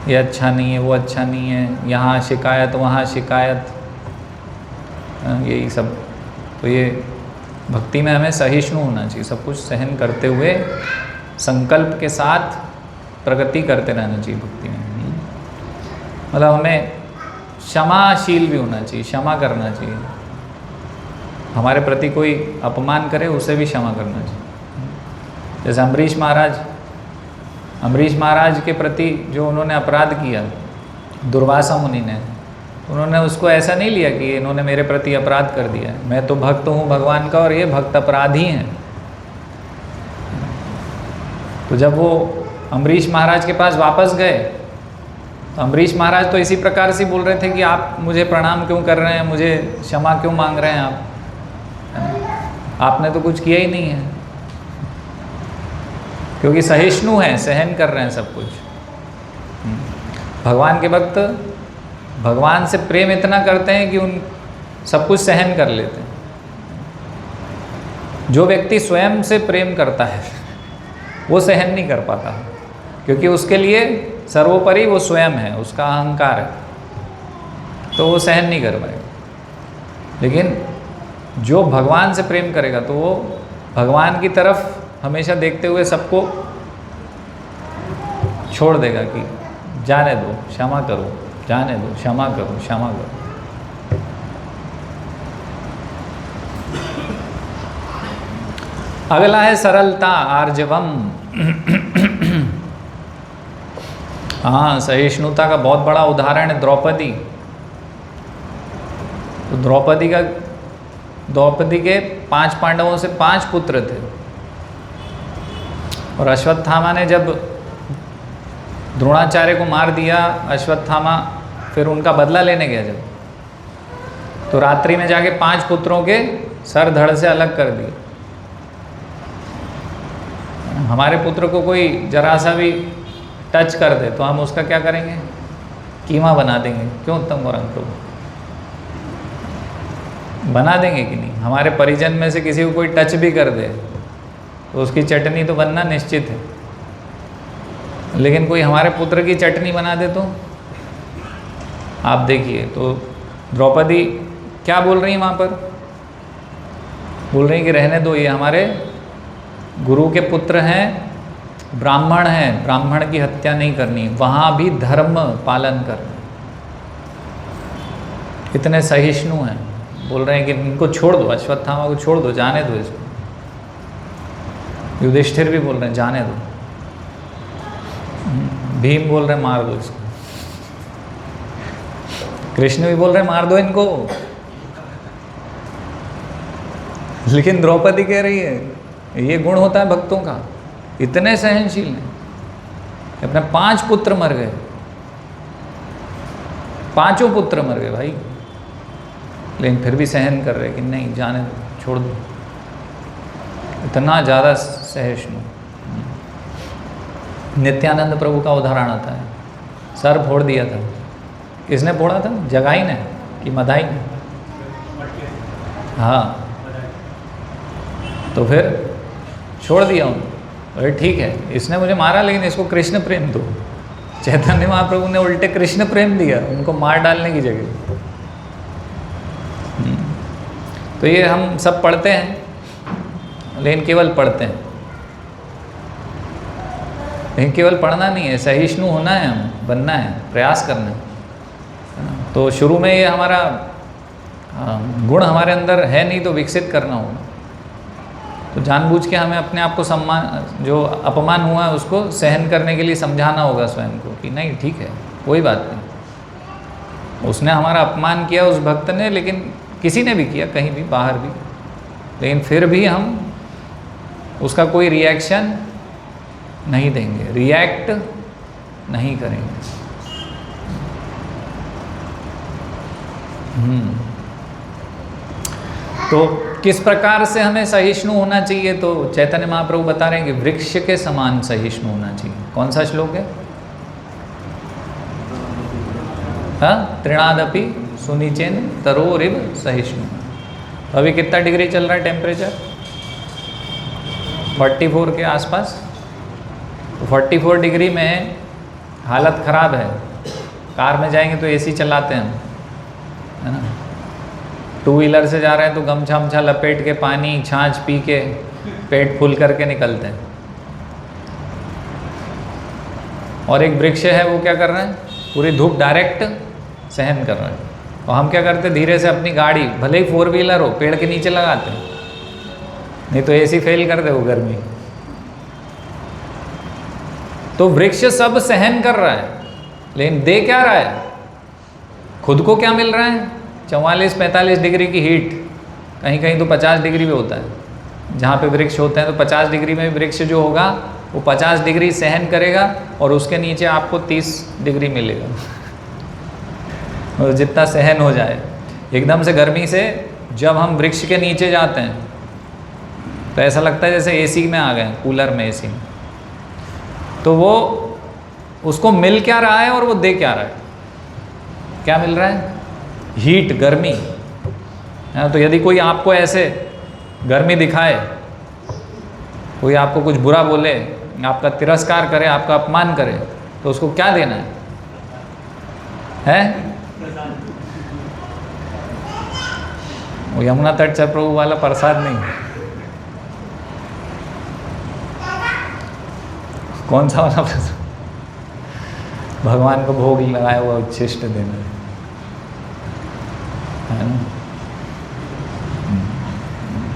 A: ये अच्छा नहीं है, वो अच्छा नहीं है, यहाँ शिकायत वहाँ शिकायत, यही सब। तो ये भक्ति में हमें सहिष्णु होना चाहिए, सब कुछ सहन करते हुए संकल्प के साथ प्रगति करते रहना चाहिए भक्ति में। मतलब हमें क्षमाशील भी होना चाहिए, क्षमा करना चाहिए। हमारे प्रति कोई अपमान करे उसे भी क्षमा करना चाहिए। जैसे अम्बरीश महाराज के प्रति जो उन्होंने अपराध किया दुर्वासा मुनि ने, उन्होंने उसको ऐसा नहीं लिया कि इन्होंने मेरे प्रति अपराध कर दिया है, मैं तो भक्त हूँ भगवान का और ये भक्त अपराधी हैं। तो जब वो अम्बरीश महाराज के पास वापस गए तो अम्बरीश महाराज तो इसी प्रकार से बोल रहे थे कि आप मुझे प्रणाम क्यों कर रहे हैं, मुझे क्षमा क्यों मांग रहे हैं आप, आपने तो कुछ किया ही नहीं है। क्योंकि सहिष्णु हैं, सहन कर रहे हैं सब कुछ। भगवान के भक्त भगवान से प्रेम इतना करते हैं कि उन सब कुछ सहन कर लेते हैं। जो व्यक्ति स्वयं से प्रेम करता है वो सहन नहीं कर पाता, क्योंकि उसके लिए सर्वोपरि वो स्वयं है, उसका अहंकार है, तो वो सहन नहीं कर पाएगा। लेकिन जो भगवान से प्रेम करेगा तो वो भगवान की तरफ हमेशा देखते हुए सबको छोड़ देगा कि जाने दो, क्षमा करो, जाने दो, क्षमा करो, क्षमा करो। अगला है सरलता, आर्जवम। हाँ, सहिष्णुता का बहुत बड़ा उदाहरण है द्रौपदी। तो द्रौपदी के 5 पांडवों से 5 पुत्र थे, और अश्वत्थामा ने जब द्रोणाचार्य को मार दिया अश्वत्थामा, फिर उनका बदला लेने गया जब, तो रात्रि में जाके 5 पुत्रों के सर धड़ से अलग कर दिए। हमारे पुत्र को कोई जरा सा भी टच कर दे तो हम उसका क्या करेंगे, कीमा बना देंगे। क्यों उत्तम गौरंग प्रभु, बना देंगे कि नहीं? हमारे परिजन में से किसी को कोई टच भी कर दे तो उसकी चटनी तो बनना निश्चित है, लेकिन कोई हमारे पुत्र की चटनी बना दे तो आप देखिए। तो द्रौपदी क्या बोल रही हैं वहाँ पर? बोल रही हैं कि रहने दो, ये हमारे गुरु के पुत्र हैं, ब्राह्मण हैं, ब्राह्मण की हत्या नहीं करनी, वहाँ भी धर्म पालन करना। इतने सहिष्णु हैं, बोल रहे हैं कि इनको छोड़ दो, अश्वत्थामा को छोड़ दो, जाने दो इसको। युधिष्ठिर भी बोल रहे हैं जाने दो, भीम बोल रहे हैं मार दो इसको, कृष्ण भी बोल रहे हैं मार दो इनको, लेकिन द्रौपदी कह रही है, ये गुण होता है भक्तों का, इतने सहनशील हैं। अपने 5 पुत्र मर गए, 5 पुत्र मर गए भाई, लेकिन फिर भी सहन कर रहे कि नहीं जाने दो, छोड़ दो। इतना ज़्यादा सहिष्णु। नित्यानंद प्रभु का उदाहरण आता है, सर फोड़ दिया था, किसने फोड़ा था? जगाई ने कि मदाई ने? हाँ, तो फिर छोड़ दिया उन्होंने, अरे ठीक है इसने मुझे मारा लेकिन इसको कृष्ण प्रेम दो। चैतन्य महाप्रभु ने उल्टे कृष्ण प्रेम दिया उनको मार डालने की जगह। तो ये हम सब पढ़ते हैं, लेकिन केवल पढ़ते हैं, लेकिन केवल पढ़ना नहीं है, सहिष्णु होना है, हम बनना है, प्रयास करना है ना। तो शुरू में ये हमारा गुण हमारे अंदर है नहीं, तो विकसित करना होगा। तो जानबूझ के हमें अपने आप को सम्मान, जो अपमान हुआ है उसको सहन करने के लिए समझाना होगा स्वयं को कि नहीं ठीक है, कोई बात नहीं। उसने हमारा अपमान किया उस भक्त ने, लेकिन किसी ने भी किया, कहीं भी बाहर भी, लेकिन फिर भी हम उसका कोई रिएक्शन नहीं देंगे, रिएक्ट नहीं करेंगे। तो किस प्रकार से हमें सहिष्णु होना चाहिए? तो चैतन्य महाप्रभु बता रहे हैं कि वृक्ष के समान सहिष्णु होना चाहिए। कौन सा श्लोक है? हाँ, तृणादपि सुनिचेन तरोरिव सहिष्णु। अभी कितना डिग्री चल रहा है टेम्परेचर? 44 के आसपास। 44 डिग्री में हालत ख़राब है। कार में जाएंगे तो एसी चलाते हैं, है ना। 2 व्हीलर से जा रहे हैं तो गमछा वमछा लपेट के, पानी छाछ पी के, पेट फुल करके निकलते हैं। और एक वृक्ष है, वो क्या कर रहे हैं? पूरी धूप डायरेक्ट सहन कर रहे हैं। और हम क्या करते हैं? धीरे से अपनी गाड़ी, भले ही 4 व्हीलर हो, पेड़ के नीचे लगाते हैं, नहीं तो एसी फेल कर दे वो गर्मी। तो वृक्ष सब सहन कर रहा है, लेकिन दे क्या रहा है? खुद को क्या मिल रहा है? 44-45 डिग्री की हीट, कहीं कहीं तो 50 डिग्री भी होता है। जहाँ पे वृक्ष होते हैं तो 50 डिग्री में वृक्ष जो होगा वो 50 डिग्री सहन करेगा, और उसके नीचे आपको 30 डिग्री मिलेगा। और जितना सहन हो जाए। एकदम से गर्मी से जब हम वृक्ष के नीचे जाते हैं तो ऐसा लगता है जैसे एसी में आ गए, कूलर में, एसी में। तो वो उसको मिल क्या रहा है और वो दे क्या रहा है? क्या मिल रहा है? हीट, गर्मी। तो यदि कोई आपको ऐसे गर्मी दिखाए, कोई आपको कुछ बुरा बोले, आपका तिरस्कार करे, आपका अपमान करे, तो उसको क्या देना है? हैं? वो यमुना तट चर प्रभु वाला प्रसाद नहीं। कौन सा वाला प्रसाद? भगवान को भोग लगाया हुआ उच्छिष्ट देना है ना।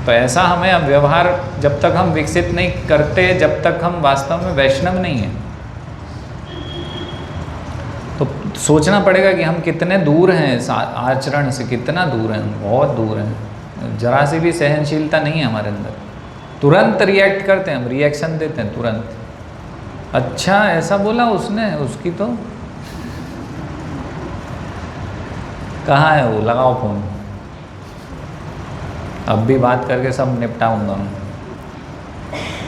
A: तो ऐसा हमें अब व्यवहार जब तक हम विकसित नहीं करते, जब तक हम वास्तव में वैष्णव नहीं हैं, तो सोचना पड़ेगा कि हम कितने दूर हैं इस आचरण से, कितना दूर हैं, बहुत दूर हैं। जरा सी भी सहनशीलता नहीं है हमारे अंदर, तुरंत रिएक्ट करते हैं हम, रिएक्शन देते हैं तुरंत। अच्छा ऐसा बोला उसने, उसकी तो कहाँ है वो, लगाओ फ़ोन, अब भी बात करके सब निपटाऊंगा मैं,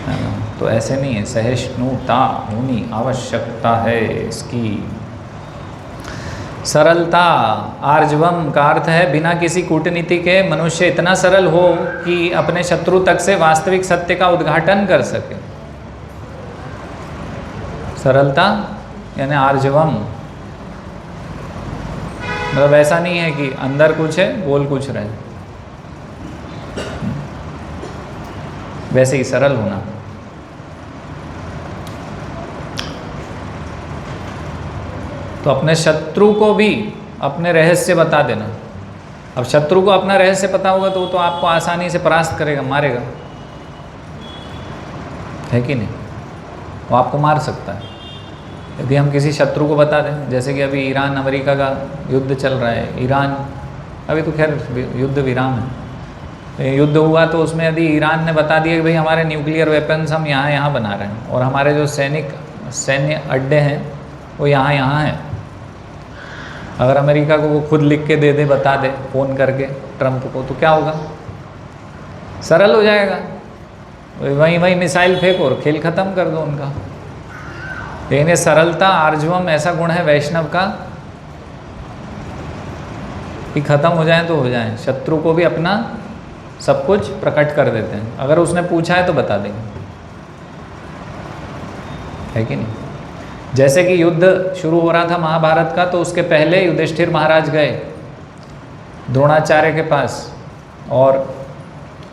A: है ना। तो ऐसे नहीं है, सहिष्णुता होनी आवश्यकता है इसकी। सरलता, आर्जवम का अर्थ है बिना किसी कूटनीति के मनुष्य इतना सरल हो कि अपने शत्रु तक से वास्तविक सत्य का उद्घाटन कर सके। सरलता यानी आर्जवम, मतलब ऐसा नहीं है कि अंदर कुछ है बोल कुछ रहे, वैसे ही सरल होना। तो अपने शत्रु को भी अपने रहस्य बता देना। अब शत्रु को अपना रहस्य पता होगा तो वो तो आपको आसानी से परास्त करेगा, मारेगा, है कि नहीं। वो आपको मार सकता है यदि हम किसी शत्रु को बता दें। जैसे कि अभी ईरान अमेरिका का युद्ध चल रहा है, ईरान अभी तो खैर युद्ध विराम है, युद्ध हुआ तो उसमें यदि ईरान ने बता दिया कि भाई हमारे न्यूक्लियर वेपन्स हम यहाँ बना रहे हैं और हमारे जो सैन्य अड्डे हैं वो यहाँ हैं, अगर अमेरिका को वो खुद लिख के दे दे, बता दे फ़ोन करके ट्रंप को, तो क्या होगा, सरल हो जाएगा, वहीं मिसाइल फेंको और खेल ख़त्म कर दो उनका। लेकिन ये सरलता आर्जवम ऐसा गुण है वैष्णव का कि ख़त्म हो जाए तो हो जाए, शत्रु को भी अपना सब कुछ प्रकट कर देते हैं। अगर उसने पूछा है तो बता देंगे, है कि नहीं। जैसे कि युद्ध शुरू हो रहा था महाभारत का, तो उसके पहले युधिष्ठिर महाराज गए द्रोणाचार्य के पास और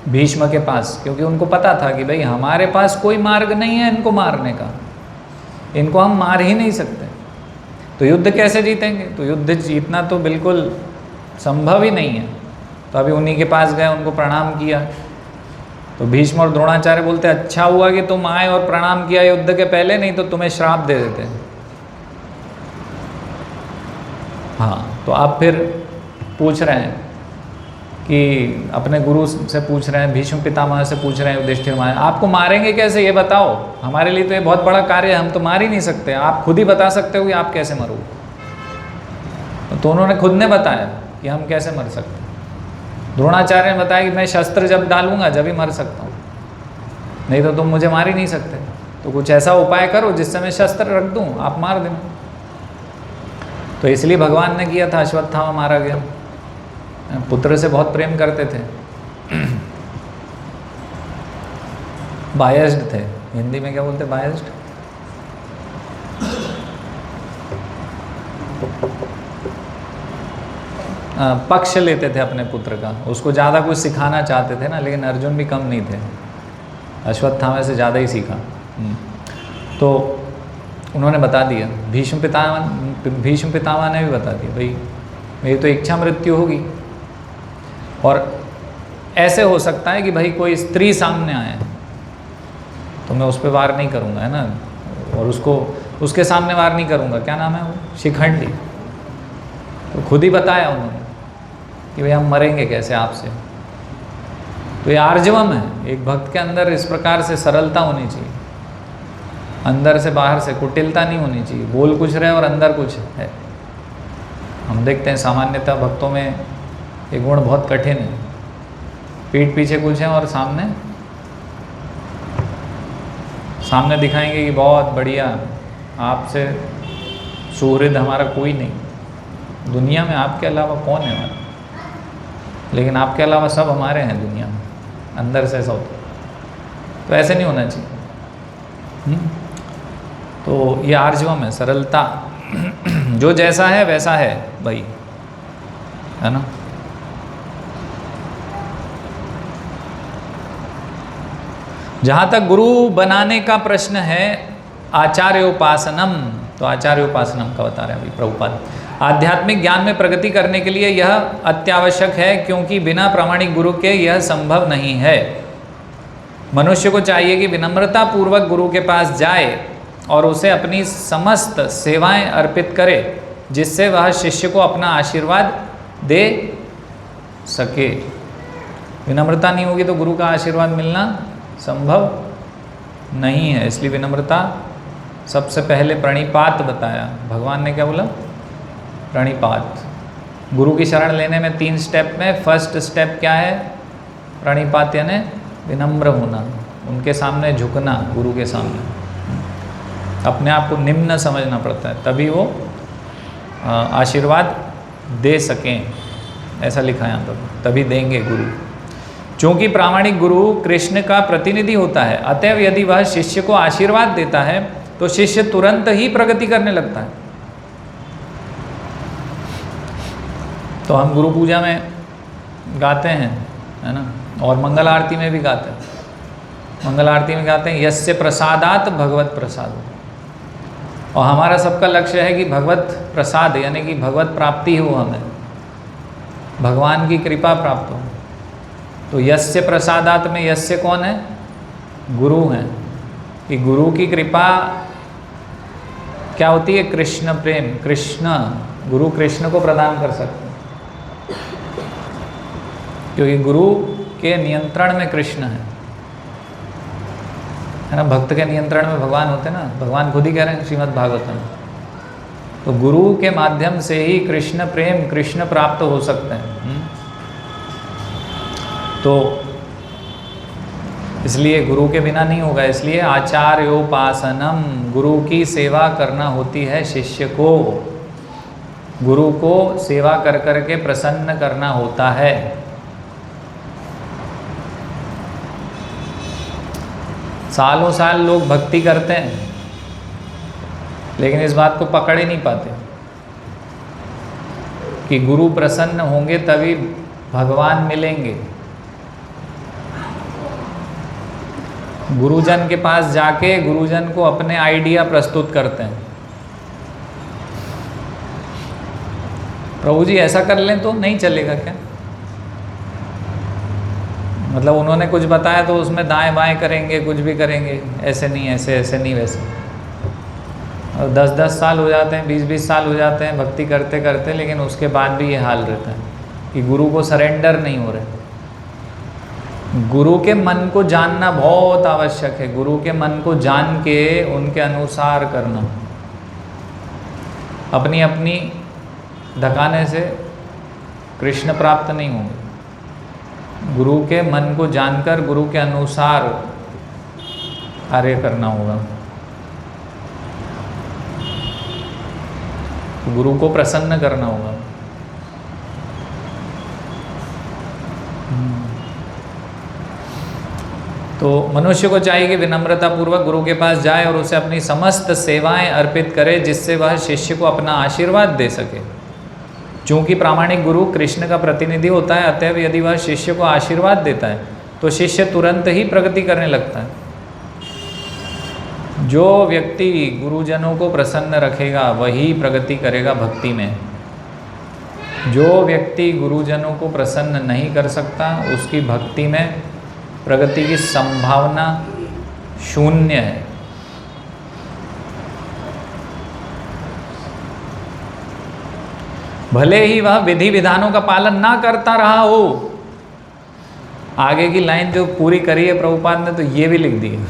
A: भीष्म के पास, क्योंकि उनको पता था कि भाई हमारे पास कोई मार्ग नहीं है इनको मारने का, इनको हम मार ही नहीं सकते, तो युद्ध कैसे जीतेंगे, तो युद्ध जीतना तो बिल्कुल संभव ही नहीं है। तो अभी उन्हीं के पास गए, उनको प्रणाम किया, तो भीष्म और द्रोणाचार्य बोलते अच्छा हुआ कि तुम आए और प्रणाम किया युद्ध के पहले, नहीं तो तुम्हें श्राप दे देते। हाँ, तो आप फिर पूछ रहे हैं कि अपने गुरु से पूछ रहे हैं, भीष्म पितामह से पूछ रहे हैं युधिष्ठिर महाराज आपको मारेंगे कैसे, ये बताओ, हमारे लिए तो ये बहुत बड़ा कार्य है, हम तो मार ही नहीं सकते, आप खुद ही बता सकते हो कि आप कैसे मरोगे। तो उन्होंने खुद ने बताया कि हम कैसे मर सकते हैं। द्रोणाचार्य ने बताया कि मैं शस्त्र जब डालूंगा जब ही मर सकता हूँ, नहीं तो तुम मुझे मार ही नहीं सकते, तो कुछ ऐसा उपाय करो जिससे मैं शस्त्र रख दूँ, आप मार देना। तो इसलिए भगवान ने किया था, अश्वत्थामा मारा गया, पुत्र से बहुत प्रेम करते थे, बायस्ड थे, हिंदी में क्या बोलते, बायस्ड, पक्ष लेते थे अपने पुत्र का, उसको ज़्यादा कुछ सिखाना चाहते थे ना, लेकिन अर्जुन भी कम नहीं थे, अश्वत्थामा से ज़्यादा ही सीखा। तो उन्होंने बता दिया, भीष्म पितामह ने भी बता दिया, भाई मेरी तो इच्छा मृत्यु होगी, और ऐसे हो सकता है कि भाई कोई स्त्री सामने आए तो मैं उस पर वार नहीं करूँगा, है ना, और उसके सामने वार नहीं करूँगा, क्या नाम है वो, शिखंडी, तो खुद ही बताया उन्होंने कि भाई हम मरेंगे कैसे आपसे। तो ये आर्जवम है, एक भक्त के अंदर इस प्रकार से सरलता होनी चाहिए, अंदर से बाहर से कुटिलता नहीं होनी चाहिए, बोल कुछ रहे और अंदर कुछ है। हम देखते हैं सामान्यतः भक्तों में ये गुण बहुत कठिन है, पीठ पीछे कुछ है और सामने दिखाएंगे कि बहुत बढ़िया, आपसे सुहृद हमारा कोई नहीं, दुनिया में आपके अलावा कौन है हमारा, लेकिन आपके अलावा सब हमारे हैं दुनिया में, अंदर से ऐसा होता है। तो ऐसे नहीं होना चाहिए। तो ये आर्जवम है, सरलता, जो जैसा है वैसा है भाई, है ना। जहाँ तक गुरु बनाने का प्रश्न है, आचार्योपासनम, तो आचार्योपासनम का बता रहे हैं अभी प्रभुपाद। आध्यात्मिक ज्ञान में प्रगति करने के लिए यह अत्यावश्यक है, क्योंकि बिना प्रामाणिक गुरु के यह संभव नहीं है। मनुष्य को चाहिए कि विनम्रता पूर्वक गुरु के पास जाए और उसे अपनी समस्त सेवाएं अर्पित करे, जिससे वह शिष्य को अपना आशीर्वाद दे सके। विनम्रता नहीं होगी तो गुरु का आशीर्वाद मिलना संभव नहीं है, इसलिए विनम्रता सबसे पहले प्रणिपात बताया। भगवान ने क्या बोला? प्रणिपात। गुरु की शरण लेने में 3 स्टेप में फर्स्ट स्टेप क्या है? प्रणिपात, यानी विनम्र होना, उनके सामने झुकना, गुरु के सामने अपने आप को निम्न समझना पड़ता है, तभी वो आशीर्वाद दे सकें, ऐसा लिखा है यहाँ पर, तभी देंगे गुरु। चूँकि प्रामाणिक गुरु कृष्ण का प्रतिनिधि होता है, अतएव यदि वह शिष्य को आशीर्वाद देता है तो शिष्य तुरंत ही प्रगति करने लगता है। तो हम गुरु पूजा में गाते हैं, है ना, और मंगल आरती में भी गाते हैं। मंगल आरती में गाते हैं यस्य प्रसादात भगवत प्रसाद, और हमारा सबका लक्ष्य है कि भगवत प्रसाद यानी कि भगवत प्राप्ति हो, हमें भगवान की कृपा प्राप्त हो। तो यस्य प्रसादात में यस्य कौन है? गुरु हैं। कि गुरु की कृपा क्या होती है? कृष्ण प्रेम। कृष्ण, गुरु कृष्ण को प्रदान कर सकते हैं, क्योंकि गुरु के नियंत्रण में कृष्ण है ना। भक्त के नियंत्रण में भगवान होते हैं ना, भगवान खुद ही कह रहे हैं श्रीमद् भागवतम। तो गुरु के माध्यम से ही कृष्ण प्रेम, कृष्ण प्राप्त हो सकते हैं। तो इसलिए गुरु के बिना नहीं होगा। इसलिए आचार्योपासनम, गुरु की सेवा करना होती है शिष्य को, गुरु को सेवा कर कर के प्रसन्न करना होता है। सालों साल लोग भक्ति करते हैं, लेकिन इस बात को पकड़ ही नहीं पाते कि गुरु प्रसन्न होंगे तभी भगवान मिलेंगे। गुरुजन के पास जाके गुरुजन को अपने आइडिया प्रस्तुत करते हैं। प्रभु जी ऐसा कर लें तो नहीं चलेगा क्या? मतलब उन्होंने कुछ बताया तो उसमें दाएं बाएं करेंगे, कुछ भी करेंगे, ऐसे नहीं, ऐसे ऐसे नहीं, वैसे। और 10-10 साल हो जाते हैं, 20-20 साल हो जाते हैं भक्ति करते करते, लेकिन उसके बाद भी ये हाल रहता है कि गुरु को सरेंडर नहीं हो रहे। गुरु के मन को जानना बहुत आवश्यक है। गुरु के मन को जान के उनके अनुसार करना। अपनी अपनी धकाने से कृष्ण प्राप्त नहीं होंगे। गुरु के मन को जानकर गुरु के अनुसार कार्य करना होगा। गुरु को प्रसन्न करना होगा। तो मनुष्य को चाहिए कि विनम्रता पूर्वक गुरु के पास जाए और उसे अपनी समस्त सेवाएं अर्पित करे, जिससे वह शिष्य को अपना आशीर्वाद दे सके। चूँकि प्रामाणिक गुरु कृष्ण का प्रतिनिधि होता है, अतएव यदि वह शिष्य को आशीर्वाद देता है तो शिष्य तुरंत ही प्रगति करने लगता है। जो व्यक्ति गुरुजनों को प्रसन्न रखेगा वही प्रगति करेगा भक्ति में। जो व्यक्ति गुरुजनों को प्रसन्न नहीं कर सकता, उसकी भक्ति में प्रगति की संभावना शून्य है। भले ही वह विधि विधानों का पालन ना करता रहा हो। आगे की लाइन जो पूरी करी है प्रभुपाद ने, तो ये भी लिख दी है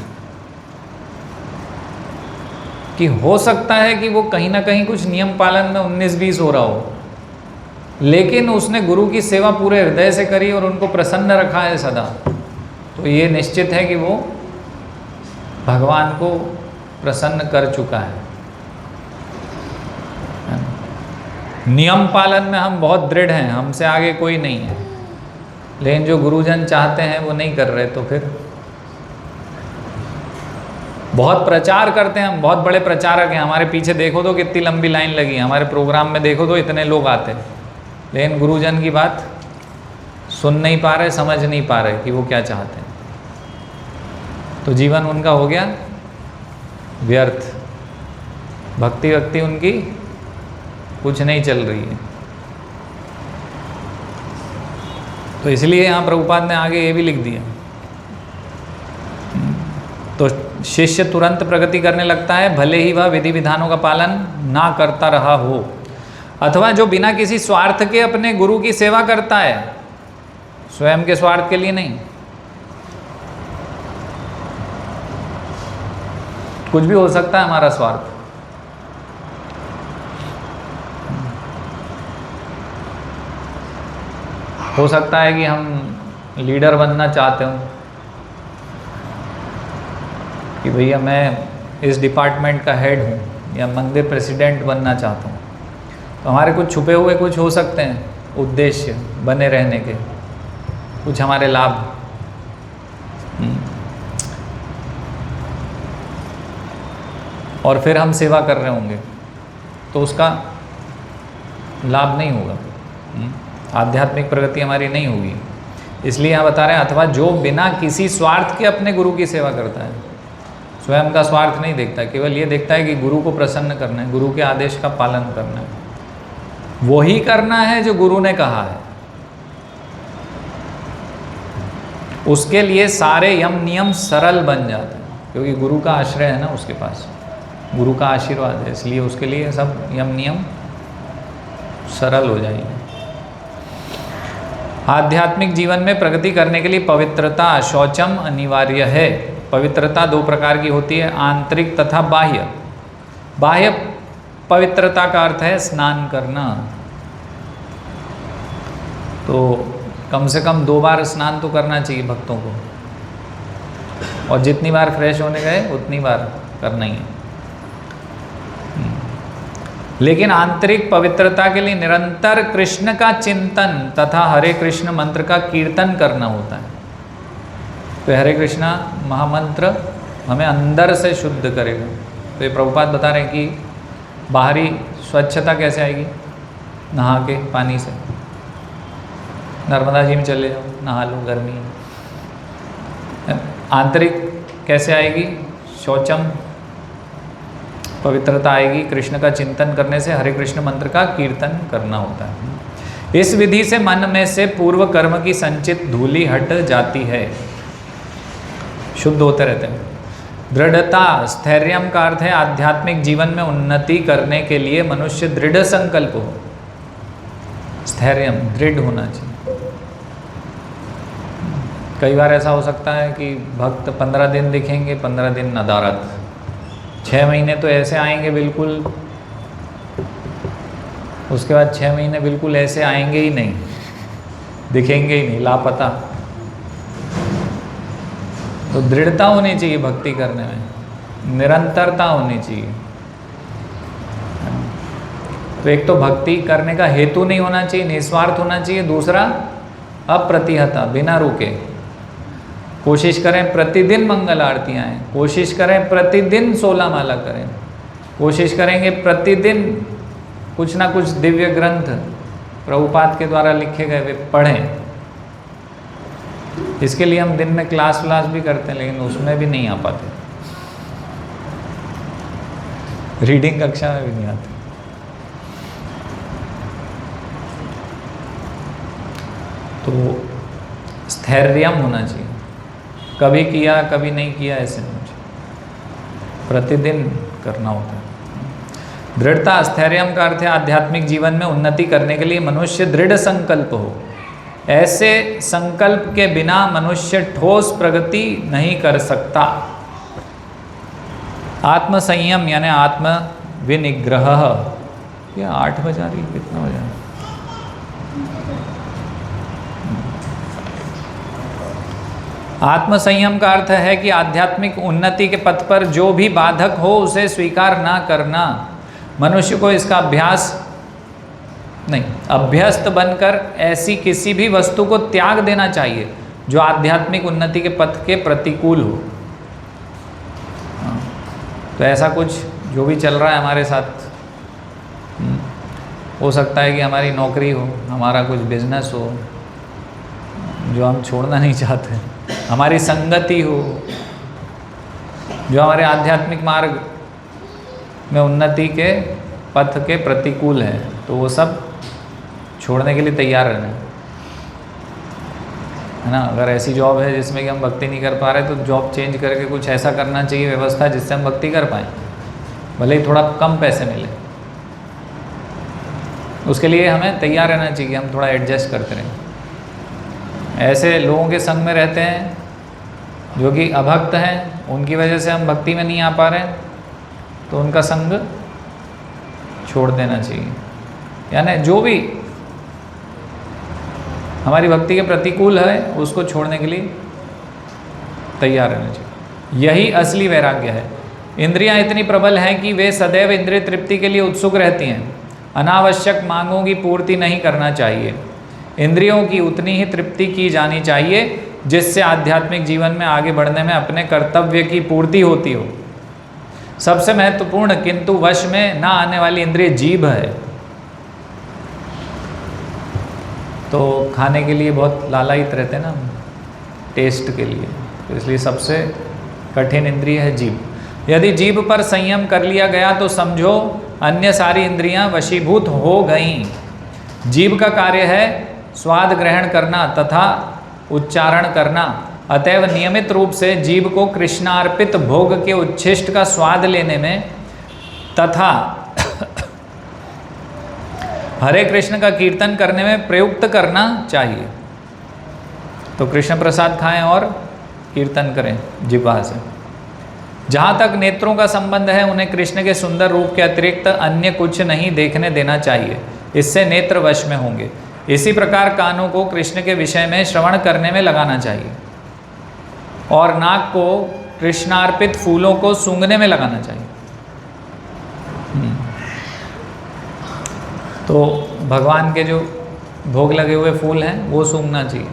A: कि हो सकता है कि वो कहीं ना कहीं कुछ नियम पालन में 19-20 हो रहा हो, लेकिन उसने गुरु की सेवा पूरे हृदय से करी और उनको प्रसन्न रखा है सदा। तो ये निश्चित है कि वो भगवान को प्रसन्न कर चुका है। नियम पालन में हम बहुत दृढ़ हैं, हमसे आगे कोई नहीं है, लेकिन जो गुरुजन चाहते हैं वो नहीं कर रहे, तो फिर बहुत प्रचार करते हैं हम, बहुत बड़े प्रचारक हैं। हमारे पीछे देखो तो कितनी लंबी लाइन लगी है, हमारे प्रोग्राम में देखो तो इतने लोग आते हैं, लेकिन गुरुजन की बात सुन नहीं पा रहे, समझ नहीं पा रहे कि वो क्या चाहते हैं। तो जीवन उनका हो गया व्यर्थ, भक्ति वक्ति उनकी कुछ नहीं चल रही है। तो इसलिए यहाँ प्रभुपाद ने आगे ये भी लिख दिया। तो शिष्य तुरंत प्रगति करने लगता है, भले ही वह विधि विधानों का पालन ना करता रहा हो, अथवा जो बिना किसी स्वार्थ के अपने गुरु की सेवा करता है, स्वयं के स्वार्थ के लिए नहीं। कुछ भी हो सकता है हमारा स्वार्थ। हो सकता है कि हम लीडर बनना चाहते हो कि भैया मैं इस डिपार्टमेंट का हेड हूँ, या मंदिर प्रेसिडेंट बनना चाहता हूँ, तो हमारे कुछ छुपे हुए कुछ हो सकते हैं उद्देश्य बने रहने के, कुछ हमारे लाभ। और फिर हम सेवा कर रहे होंगे तो उसका लाभ नहीं होगा, आध्यात्मिक प्रगति हमारी नहीं होगी। इसलिए यहाँ बता रहे हैं, अथवा जो बिना किसी स्वार्थ के अपने गुरु की सेवा करता है, स्वयं का स्वार्थ नहीं देखता, केवल ये देखता है कि गुरु को प्रसन्न करना है, गुरु के आदेश का पालन करना है, वही करना है जो गुरु ने कहा है। उसके लिए सारे यम नियम सरल बन जाते हैं, क्योंकि गुरु का आश्रय है ना उसके पास, गुरु का आशीर्वाद है, इसलिए उसके लिए सब यम नियम सरल हो जाएंगे। आध्यात्मिक जीवन में प्रगति करने के लिए पवित्रता, शौचम अनिवार्य है। पवित्रता दो प्रकार की होती है, आंतरिक तथा बाह्य। बाह्य पवित्रता का अर्थ है स्नान करना, तो कम से कम 2 बार स्नान तो करना चाहिए भक्तों को, और जितनी बार फ्रेश होने गए उतनी बार करना ही है। लेकिन आंतरिक पवित्रता के लिए निरंतर कृष्ण का चिंतन तथा हरे कृष्ण मंत्र का कीर्तन करना होता है। तो हरे कृष्णा महामंत्र हमें अंदर से शुद्ध करेगा। तो ये प्रभुपाद बता रहे हैं कि बाहरी स्वच्छता कैसे आएगी, नहा के पानी से, नर्मदा जी में चले जाओ नहा लो, गर्मी है। आंतरिक कैसे आएगी, शौचम पवित्रता आएगी कृष्ण का चिंतन करने से, हरे कृष्ण मंत्र का कीर्तन करना होता है। इस विधि से मन में से पूर्व कर्म की संचित धूलि हट जाती है, शुद्ध होते रहते हैं। दृढ़ता, स्थैर्यम का अर्थ है आध्यात्मिक जीवन में उन्नति करने के लिए मनुष्य दृढ़ संकल्प हो। स्थैर्यम, दृढ़ होना चाहिए। कई बार ऐसा हो सकता है कि भक्त 15 दिन दिखेंगे, 15 दिन नदारत, 6 महीने तो ऐसे आएंगे बिल्कुल, उसके बाद 6 महीने बिल्कुल ऐसे आएंगे ही नहीं, दिखेंगे ही नहीं, लापता। तो दृढ़ता होनी चाहिए भक्ति करने में, निरंतरता होनी चाहिए। तो एक तो भक्ति करने का हेतु नहीं होना चाहिए, निस्वार्थ होना चाहिए। दूसरा अप्रतिहता, बिना रुके कोशिश करें प्रतिदिन मंगल आरतियाँ हैं, कोशिश करें प्रतिदिन 16 माला करें, कोशिश करेंगे प्रतिदिन कुछ ना कुछ दिव्य ग्रंथ प्रभुपाद के द्वारा लिखे गए वे पढ़ें। इसके लिए हम दिन में क्लास भी करते हैं, लेकिन उसमें भी नहीं आ पाते, रीडिंग कक्षा में भी नहीं आते। तो स्थैर्यम होना चाहिए, कभी किया कभी नहीं किया ऐसे नहीं, प्रतिदिन करना होता है। दृढ़ता, स्थैर्यम का अर्थ है आध्यात्मिक जीवन में उन्नति करने के लिए मनुष्य दृढ़ संकल्प हो। ऐसे संकल्प के बिना मनुष्य ठोस प्रगति नहीं कर सकता। आत्म संयम यानी आत्म विनिग्रह। ये 8 बजा रही, कितना बजा? आत्म संयम का अर्थ है कि आध्यात्मिक उन्नति के पथ पर जो भी बाधक हो उसे स्वीकार ना करना। मनुष्य को इसका अभ्यास नहीं, अभ्यस्त बनकर ऐसी किसी भी वस्तु को त्याग देना चाहिए जो आध्यात्मिक उन्नति के पथ के प्रतिकूल हो। तो ऐसा कुछ जो भी चल रहा है हमारे साथ, हो सकता है कि हमारी नौकरी हो, हमारा कुछ बिजनेस हो जो हम छोड़ना नहीं चाहते, हमारी संगति हो जो हमारे आध्यात्मिक मार्ग में उन्नति के पथ के प्रतिकूल है, तो वो सब छोड़ने के लिए तैयार रहना है ना। अगर ऐसी जॉब है जिसमें कि हम भक्ति नहीं कर पा रहे, तो जॉब चेंज करके कुछ ऐसा करना चाहिए व्यवस्था जिससे हम भक्ति कर पाएँ, भले ही थोड़ा कम पैसे मिले। उसके लिए हमें तैयार रहना चाहिए कि हम थोड़ा एडजस्ट करते रहें। ऐसे लोगों के संग में रहते हैं जो कि अभक्त हैं, उनकी वजह से हम भक्ति में नहीं आ पा रहे हैं, तो उनका संग छोड़ देना चाहिए। यानी जो भी हमारी भक्ति के प्रतिकूल है उसको छोड़ने के लिए तैयार रहना चाहिए। यही असली वैराग्य है। इंद्रियां इतनी प्रबल हैं कि वे सदैव इंद्रिय तृप्ति के लिए उत्सुक रहती हैं। अनावश्यक मांगों की पूर्ति नहीं करना चाहिए। इंद्रियों की उतनी ही तृप्ति की जानी चाहिए जिससे आध्यात्मिक जीवन में आगे बढ़ने में अपने कर्तव्य की पूर्ति होती हो। सबसे महत्वपूर्ण किंतु वश में ना आने वाली इंद्रिय जीभ है। तो खाने के लिए बहुत लालायित रहते हैं ना, टेस्ट के लिए, तो इसलिए सबसे कठिन इंद्रिय है जीभ। यदि जीभ पर संयम कर लिया गया तो समझो अन्य सारी इंद्रियां वशीभूत हो गईं। जीभ का कार्य है स्वाद ग्रहण करना तथा उच्चारण करना। अतएव नियमित रूप से जीभ को कृष्णार्पित भोग के उच्छिष्ट का स्वाद लेने में तथा हरे कृष्ण का कीर्तन करने में प्रयुक्त करना चाहिए। तो कृष्ण प्रसाद खाएं और कीर्तन करें जिह्वा से। जहाँ तक नेत्रों का संबंध है उन्हें कृष्ण के सुंदर रूप के अतिरिक्त अन्य कुछ नहीं देखने देना चाहिए, इससे नेत्र वश में होंगे। इसी प्रकार कानों को कृष्ण के विषय में श्रवण करने में लगाना चाहिए और नाक को कृष्णार्पित फूलों को सूंघने में लगाना चाहिए। तो भगवान के जो भोग लगे हुए फूल हैं वो सूंघना चाहिए।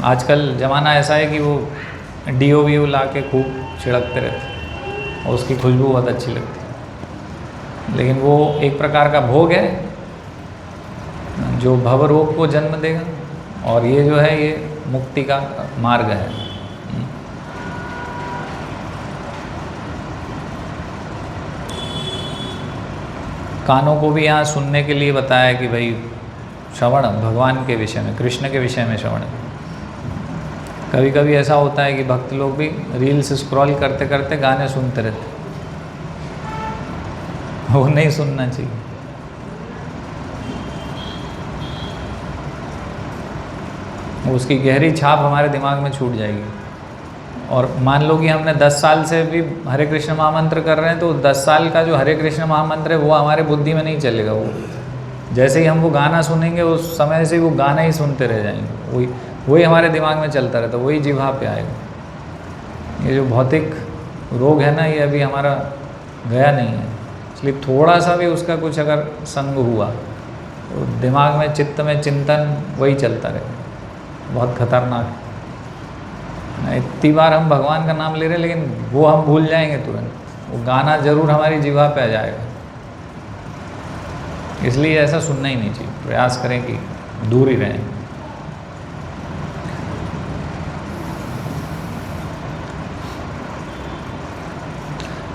A: आजकल ज़माना ऐसा है कि वो डीओ वीओ ला के खूब छिड़कते रहते और उसकी खुशबू बहुत अच्छी लगती है, लेकिन वो एक प्रकार का भोग है जो भवरोग को जन्म देगा, और ये जो है ये मुक्ति का मार्ग है। कानों को भी यहाँ सुनने के लिए बताया कि भाई श्रवण भगवान के विषय में, कृष्ण के विषय में श्रवण। कभी कभी ऐसा होता है कि भक्त लोग भी रील्स स्क्रॉल करते करते गाने सुनते रहते, वो नहीं सुनना चाहिए। उसकी गहरी छाप हमारे दिमाग में छूट जाएगी। और मान लो कि हमने 10 साल से भी हरे कृष्ण महामंत्र कर रहे हैं, तो 10 साल का जो हरे कृष्ण महामंत्र है वो हमारे बुद्धि में नहीं चलेगा। वो जैसे ही हम वो गाना सुनेंगे उस समय से वो गाना ही सुनते रह जाएंगे, वही हमारे दिमाग में चलता रहता, वही जिह्वा पे आएगा। ये जो भौतिक रोग है ना, ये अभी हमारा गया नहीं है, इसलिए थोड़ा सा भी उसका कुछ अगर संग हुआ तो दिमाग में, चित्त में चिंतन वही चलता रहेगा। बहुत खतरनाक है। इतनी बार हम भगवान का नाम ले रहे हैं लेकिन वो हम भूल जाएंगे तुरंत, वो गाना जरूर हमारी जिह्वा पे आ जाएगा। इसलिए ऐसा सुनना ही नहीं चाहिए। प्रयास करें कि दूर ही रहें।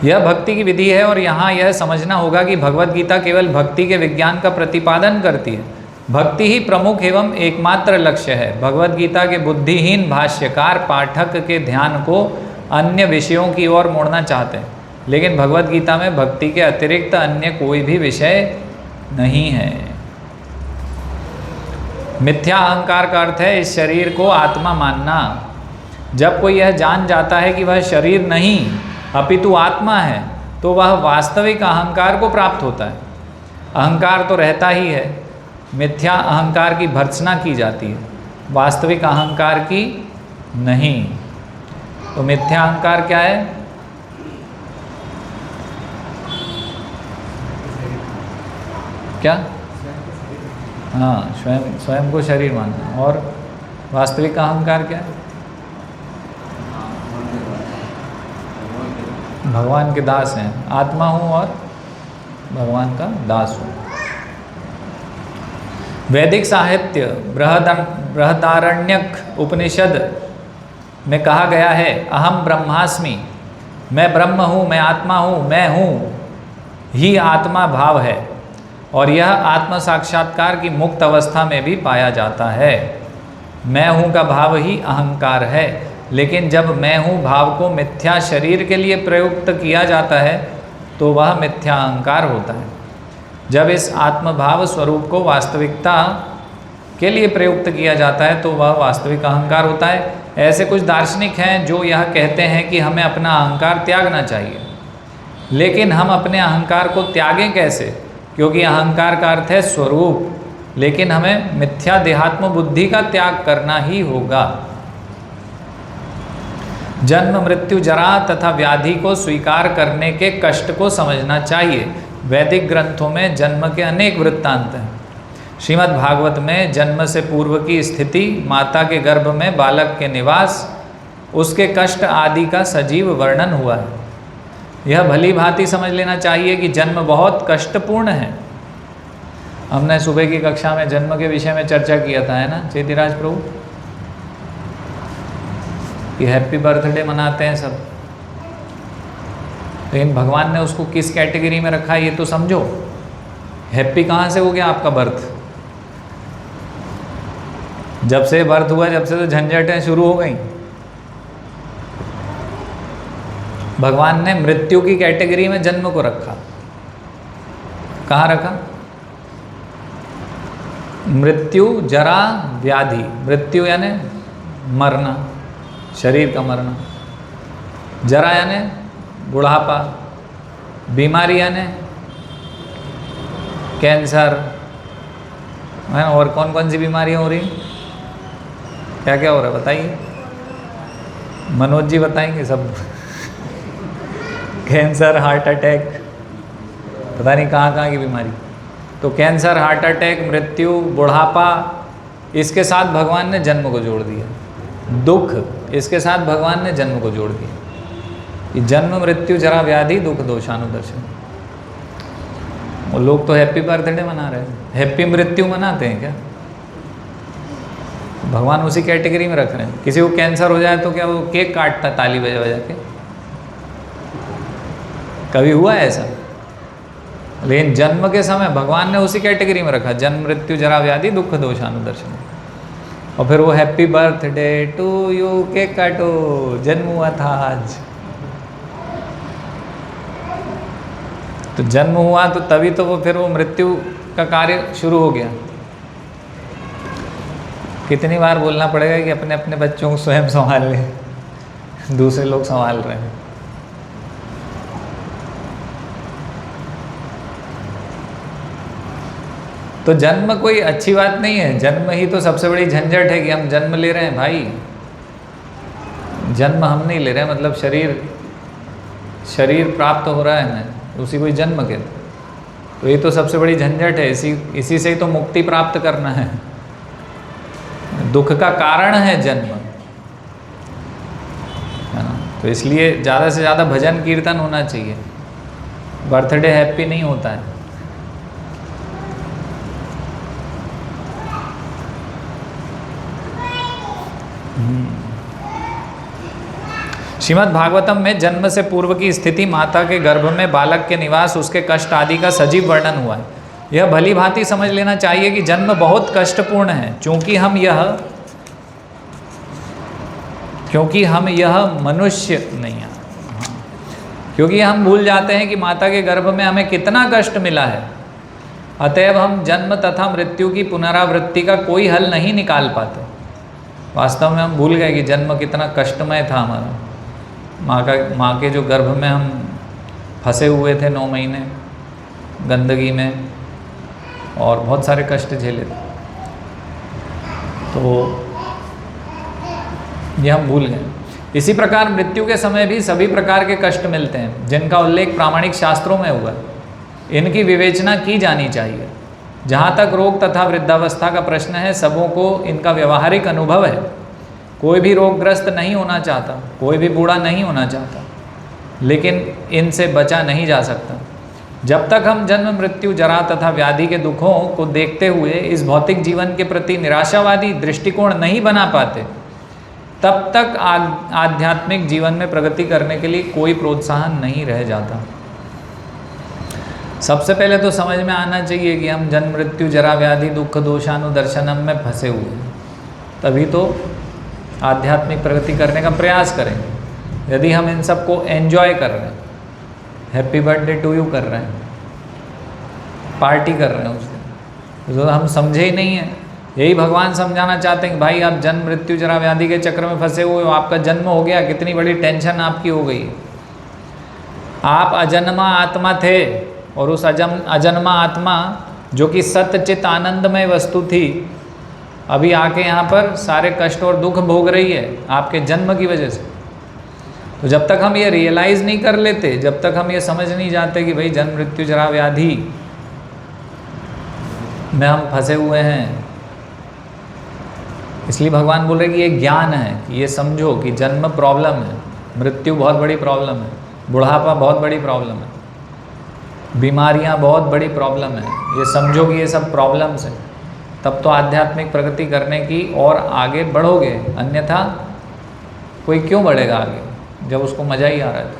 A: यह भक्ति की विधि है और यहाँ यह समझना होगा कि भगवत गीता केवल भक्ति के विज्ञान का प्रतिपादन करती है। भक्ति ही प्रमुख एवं एकमात्र लक्ष्य है। भगवत गीता के बुद्धिहीन भाष्यकार पाठक के ध्यान को अन्य विषयों की ओर मोड़ना चाहते हैं, लेकिन भगवत गीता में भक्ति के अतिरिक्त अन्य कोई भी विषय नहीं है। मिथ्या अहंकार का अर्थ है इस शरीर को आत्मा मानना। जब कोई यह जान जाता है कि वह शरीर नहीं अपितु आत्मा है, तो वह वास्तविक अहंकार को प्राप्त होता है। अहंकार तो रहता ही है, मिथ्या अहंकार की भर्त्सना की जाती है, वास्तविक अहंकार की नहीं। तो मिथ्या अहंकार क्या है? क्या? हाँ, स्वयं को शरीर मानना। और वास्तविक अहंकार क्या है? भगवान के दास हैं, आत्मा हूँ और भगवान का दास हूँ। वैदिक साहित्य बृहदारण्यक उपनिषद में कहा गया है, अहम ब्रह्मास्मि, मैं ब्रह्म हूँ, मैं आत्मा हूँ, मैं हूँ ही आत्मा भाव है। और यह आत्म साक्षात्कार की मुक्त अवस्था में भी पाया जाता है। मैं हूँ का भाव ही अहंकार है, लेकिन जब मैं हूँ भाव को मिथ्या शरीर के लिए प्रयुक्त किया जाता है तो वह मिथ्या अहंकार होता है। जब इस आत्मभाव स्वरूप को वास्तविकता के लिए प्रयुक्त किया जाता है तो वह वास्तविक अहंकार होता है। ऐसे कुछ दार्शनिक हैं जो यह कहते हैं कि हमें अपना अहंकार त्यागना चाहिए, लेकिन हम अपने अहंकार को त्यागें कैसे, क्योंकि अहंकार का अर्थ है स्वरूप, लेकिन हमें मिथ्या देहात्म बुद्धि का त्याग करना ही होगा। जन्म मृत्यु जरा तथा व्याधि को स्वीकार करने के कष्ट को समझना चाहिए। वैदिक ग्रंथों में जन्म के अनेक वृत्तांत हैं। श्रीमद् भागवत में जन्म से पूर्व की स्थिति, माता के गर्भ में बालक के निवास, उसके कष्ट आदि का सजीव वर्णन हुआ है। यह भली भांति समझ लेना चाहिए कि जन्म बहुत कष्टपूर्ण है। हमने सुबह की कक्षा में जन्म के विषय में चर्चा किया था, है ना चेतीराज प्रभु, कि हैप्पी बर्थडे मनाते हैं सब, लेकिन भगवान ने उसको किस कैटेगरी में रखा है ये तो समझो। हैप्पी कहाँ से हो गया आपका बर्थ? जब से बर्थ हुआ, जब से तो झंझटें शुरू हो गई। भगवान ने मृत्यु की कैटेगरी में जन्म को रखा। कहाँ रखा? मृत्यु जरा व्याधि, मृत्यु यानी मरना, शरीर का मरना, जरा यानी बुढ़ापा, बीमारी यानी कैंसर, है ना, और कौन कौन सी बीमारियाँ हो रही, क्या क्या हो रहा है बताइए, मनोज जी बताएंगे सब। कैंसर, हार्ट अटैक, पता नहीं कहाँ कहाँ की बीमारी। तो कैंसर, हार्ट अटैक, मृत्यु, बुढ़ापा, इसके साथ भगवान ने जन्म को जोड़ दिया। दुख, इसके साथ भगवान ने जन्म को जोड़ दिया। कि जन्म मृत्यु जरा व्याधि दुख दोषानुदर्शन। वो लोग तो हैप्पी बर्थडे मना रहे हैं, हैप्पी मृत्यु मनाते हैं क्या? भगवान उसी कैटेगरी में रख रहे हैं। किसी को कैंसर हो जाए तो क्या वो केक काटता ताली बजा बजा के? कभी हुआ है ऐसा? लेकिन जन्म के समय भगवान ने उसी कैटेगरी में रखा, जन्म मृत्यु जरा व्याधि दुख दोषानुदर्शन। और फिर वो happy birthday to you, cake काटो, जन्म हुआ था आज। तो जन्म हुआ तो तभी तो वो फिर वो मृत्यु का कार्य शुरू हो गया। कितनी बार बोलना पड़ेगा कि अपने अपने बच्चों को स्वयं संभाल लें, दूसरे लोग संभाल रहे हैं। तो जन्म कोई अच्छी बात नहीं है, जन्म ही तो सबसे बड़ी झंझट है कि हम जन्म ले रहे हैं भाई। जन्म हम नहीं ले रहे हैं, मतलब शरीर प्राप्त हो रहा है हमें, उसी को जन्म कहते हैं। तो ये तो सबसे बड़ी झंझट है, इसी से ही तो मुक्ति प्राप्त करना है। दुख का कारण है जन्म, है ना। तो इसलिए ज़्यादा से ज़्यादा भजन कीर्तन होना चाहिए। बर्थडे हैप्पी नहीं होता है। श्रीमद् भागवतम में जन्म से पूर्व की स्थिति, माता के गर्भ में बालक के निवास, उसके कष्ट आदि का सजीव वर्णन हुआ है। यह भली भांति समझ लेना चाहिए कि जन्म बहुत कष्टपूर्ण है, क्योंकि हम यह मनुष्य नहीं है। क्योंकि हम भूल जाते हैं कि माता के गर्भ में हमें कितना कष्ट मिला है। अतएव हम जन्म तथा मृत्यु की पुनरावृत्ति का कोई हल नहीं निकाल पाते। वास्तव में हम भूल गए कि जन्म कितना कष्टमय था हमारा। माँ के जो गर्भ में हम फंसे हुए थे 9 महीने गंदगी में, और बहुत सारे कष्ट झेले थे, तो ये हम भूल गए। इसी प्रकार मृत्यु के समय भी सभी प्रकार के कष्ट मिलते हैं, जिनका उल्लेख प्रामाणिक शास्त्रों में हुआ है। इनकी विवेचना की जानी चाहिए। जहाँ तक रोग तथा वृद्धावस्था का प्रश्न है, सबों को इनका व्यवहारिक अनुभव है। कोई भी रोगग्रस्त नहीं होना चाहता, कोई भी बूढ़ा नहीं होना चाहता, लेकिन इनसे बचा नहीं जा सकता। जब तक हम जन्म मृत्यु जरा तथा व्याधि के दुखों को देखते हुए इस भौतिक जीवन के प्रति निराशावादी दृष्टिकोण नहीं बना पाते, तब तक आध्यात्मिक जीवन में प्रगति करने के लिए कोई प्रोत्साहन नहीं रह जाता। सबसे पहले तो समझ में आना चाहिए कि हम जन्म मृत्यु जरा व्याधि दुख दोषानुदर्शनम में फंसे हुए हैं, तभी तो आध्यात्मिक प्रगति करने का प्रयास करेंगे। यदि हम इन सब को एंजॉय कर रहे हैं, हैप्पी बर्थडे टू यू कर रहे हैं, पार्टी कर रहे हैं उस दिन, तो हम समझे ही नहीं है यही भगवान समझाना चाहते हैं कि भाई आप जन्म मृत्यु जरा व्याधि के चक्र में फंसे हुए हो, आपका जन्म हो गया, कितनी बड़ी टेंशन आपकी हो गई। आप अजन्मा आत्मा थे और उस अजन्मा आत्मा जो कि सत्यचित आनंदमय वस्तु थी, अभी आके यहाँ पर सारे कष्ट और दुख भोग रही है आपके जन्म की वजह से। तो जब तक हम ये रियलाइज़ नहीं कर लेते, जब तक हम ये समझ नहीं जाते कि भाई जन्म मृत्यु जरा व्याधि में हम फंसे हुए हैं, इसलिए भगवान बोल रहे कि ये ज्ञान है, कि ये समझो कि जन्म प्रॉब्लम है, मृत्यु बहुत बड़ी प्रॉब्लम है, बुढ़ापा बहुत बड़ी प्रॉब्लम है, बीमारियां बहुत बड़ी प्रॉब्लम है। ये समझो कि ये सब प्रॉब्लम्स हैं, तब तो आध्यात्मिक प्रगति करने की और आगे बढ़ोगे, अन्यथा कोई क्यों बढ़ेगा आगे जब उसको मज़ा ही आ रहा है ना।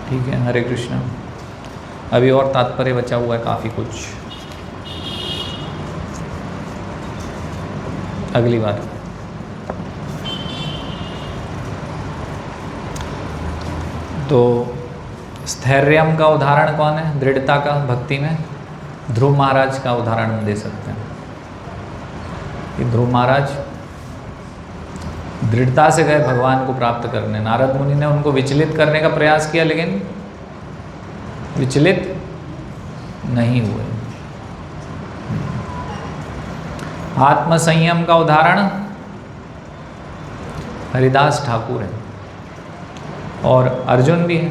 A: ठीक है, हरे कृष्णा। अभी और तात्पर्य बचा हुआ है काफ़ी कुछ, अगली बार। तो स्थैर्यम का उदाहरण कौन है दृढ़ता का भक्ति में? ध्रुव महाराज का उदाहरण हम दे सकते हैं कि ध्रुव महाराज दृढ़ता से गए भगवान को प्राप्त करने। नारद मुनि ने उनको विचलित करने का प्रयास किया, लेकिन विचलित नहीं हुए। आत्मसंयम का उदाहरण हरिदास ठाकुर है और अर्जुन भी है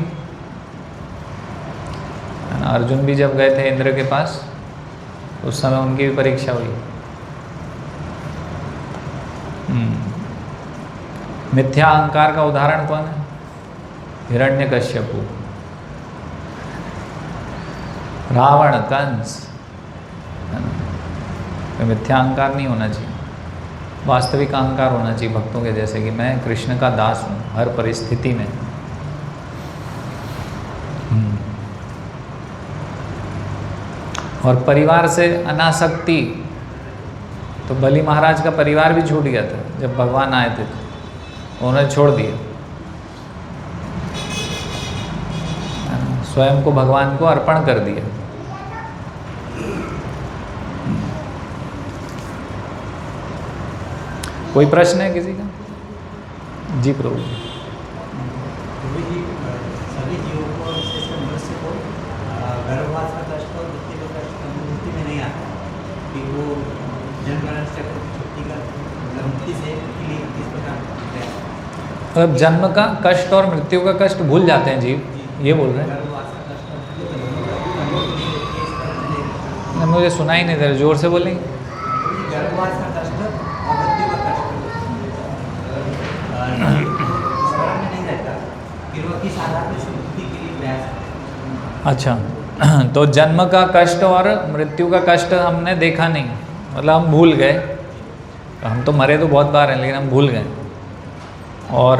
A: ना। अर्जुन भी जब गए थे इंद्र के पास, उस समय उनकी भी परीक्षा हुई। मिथ्या अहंकार का उदाहरण कौन है? हिरण्यकश्यपु, रावण, कंस। तो मिथ्या अहंकार नहीं होना चाहिए, वास्तविक अहंकार होना चाहिए भक्तों के जैसे कि मैं कृष्ण का दास हूँ हर परिस्थिति में। और परिवार से अनासक्ति, तो बलि महाराज का परिवार भी छूट गया था जब भगवान आए थे, तो उन्हें छोड़ दिया, स्वयं को भगवान को अर्पण कर दिया। कोई प्रश्न है किसी का? जी प्रभु।
B: सभी जीवों को, विशेषकर मनुष्य को, गर्भवास का कष्ट और मृत्यु का कष्ट अनुभूति में नहीं आता कि वो जन्म मरण चक्र की छुट्टी का मुक्ति से किस प्रकार
A: अब जन्म का कष्ट और मृत्यु का कष्ट भूल जाते हैं जीव, ये बोल रहे हैं।
B: गर्भवास का कष्ट
A: मुझे सुना ही नहीं दे रहा, जोर से बोलेंगे।
B: गर्भवास का कष्ट और मृत्यु का कष्ट स्मरण में नहीं रहता, फिर वो किस आधार पर शुद्धि के लिए प्रयास करते।
A: अच्छा, तो जन्म का कष्ट और मृत्यु का कष्ट हमने देखा नहीं, मतलब हम भूल गए। हम तो मरे तो बहुत बार हैं, लेकिन हम भूल गए। और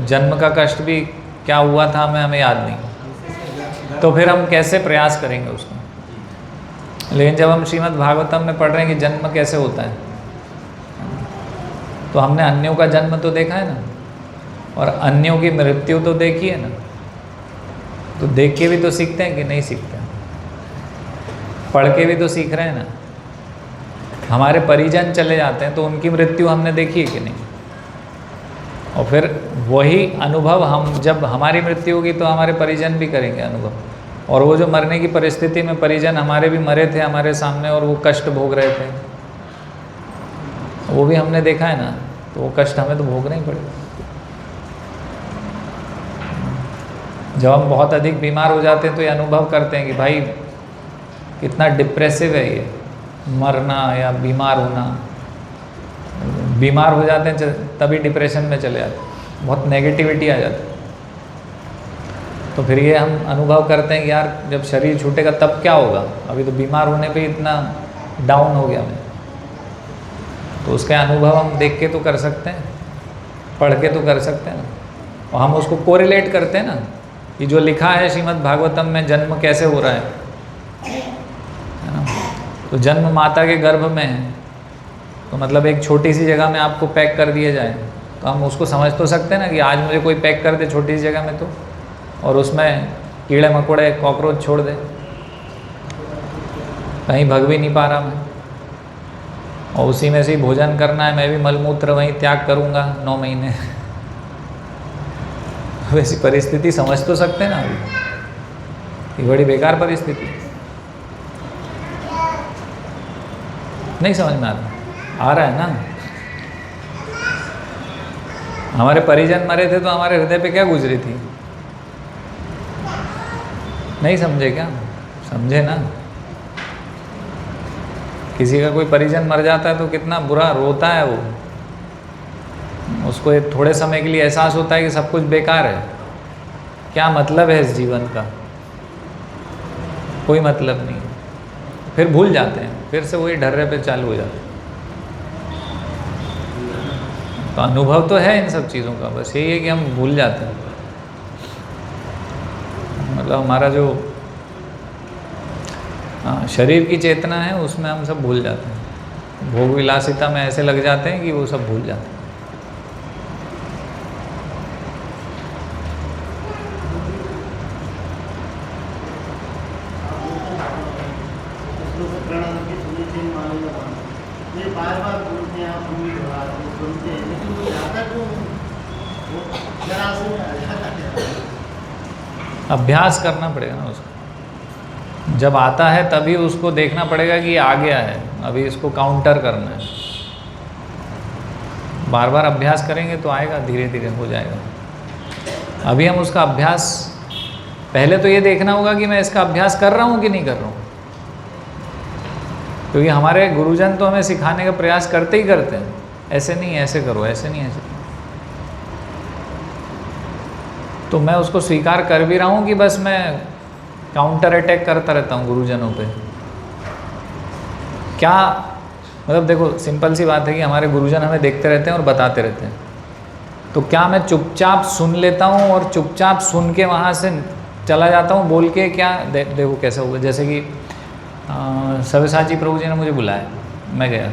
A: जन्म का कष्ट भी क्या हुआ था हमें याद नहीं, तो फिर हम कैसे प्रयास करेंगे उसको। लेकिन जब हम श्रीमद् भागवतम में पढ़ रहे हैं कि जन्म कैसे होता है, तो हमने अन्यों का जन्म तो देखा है ना, और अन्यों की मृत्यु तो देखी है ना। तो देख के भी तो सीखते हैं कि नहीं सीखते हैं? पढ़ के भी तो सीख रहे हैं ना। हमारे परिजन चले जाते हैं तो उनकी मृत्यु हमने देखी है कि नहीं? और फिर वही अनुभव हम, जब हमारी मृत्यु होगी तो हमारे परिजन भी करेंगे अनुभव। और वो जो मरने की परिस्थिति में परिजन हमारे भी मरे थे हमारे सामने और वो कष्ट भोग रहे थे, वो भी हमने देखा है ना। तो वो कष्ट हमें तो भोगना ही पड़ेगा। जब हम बहुत अधिक बीमार हो जाते हैं तो ये अनुभव करते हैं कि भाई कितना डिप्रेसिव है ये मरना या बीमार होना। बीमार हो जाते हैं तभी डिप्रेशन में चले जाते हैं, बहुत नेगेटिविटी आ जाती है। तो फिर ये हम अनुभव करते हैं कि यार जब शरीर छूटेगा तब क्या होगा, अभी तो बीमार होने पे इतना डाउन हो गया मैं। तो उसके अनुभव हम देख के तो कर सकते हैं, पढ़ के तो कर सकते हैं ना। और हम उसको कोरिलेट करते हैं ना कि जो लिखा है श्रीमद् भागवतम में जन्म कैसे हो रहा है ना। तो जन्म माता के गर्भ में है, तो मतलब एक छोटी सी जगह में आपको पैक कर दिया जाए, तो हम उसको समझ तो सकते हैं ना कि आज मुझे कोई पैक कर दे छोटी सी जगह में, तो और उसमें कीड़े मकोड़े कॉकरोच छोड़ दे, कहीं भग भी नहीं पा रहा मैं, और उसी में से ही भोजन करना है, मैं भी मलमूत्र वहीं त्याग करूँगा 9 महीने। वैसी परिस्थिति समझ तो सकते हैं ना अभी, ये बड़ी बेकार परिस्थिति नहीं समझ में आ रहा है ना। हमारे परिजन मरे थे तो हमारे हृदय पे क्या गुजरी थी, नहीं समझे क्या? समझे ना। किसी का कोई परिजन मर जाता है तो कितना बुरा रोता है वो, उसको एक थोड़े समय के लिए एहसास होता है कि सब कुछ बेकार है, क्या मतलब है इस जीवन का, कोई मतलब नहीं, फिर भूल जाते हैं, फिर से वही ढर्रे पे चालू हो जाते हैं। तो अनुभव तो है इन सब चीज़ों का, बस यही है कि हम भूल जाते हैं। मतलब हमारा जो शरीर की चेतना है उसमें हम सब भूल जाते हैं, भोग विलासिता में ऐसे लग जाते हैं कि वो सब भूल जाते हैं। अभ्यास करना पड़ेगा ना उसको, जब आता है तभी उसको देखना पड़ेगा कि आ गया है, अभी इसको काउंटर करना है। बार बार अभ्यास करेंगे तो आएगा, धीरे धीरे हो जाएगा। अभी हम उसका अभ्यास, पहले तो ये देखना होगा कि मैं इसका अभ्यास कर रहा हूँ कि नहीं कर रहा हूँ, क्योंकि हमारे गुरुजन तो हमें सिखाने का प्रयास करते ही करते हैं, ऐसे नहीं ऐसे करो, ऐसे नहीं ऐसे करो। तो मैं उसको स्वीकार कर भी रहा हूँ कि बस मैं काउंटर अटैक करता रहता हूँ गुरुजनों पे। क्या मतलब, देखो सिंपल सी बात है कि हमारे गुरुजन हमें देखते रहते हैं और बताते रहते हैं, तो क्या मैं चुपचाप सुन लेता हूँ और चुपचाप सुन के वहाँ से चला जाता हूँ बोल के, क्या देखो कैसा हुआ। जैसे कि सव्यसाची प्रभु जी ने मुझे बुलाया, मैं गया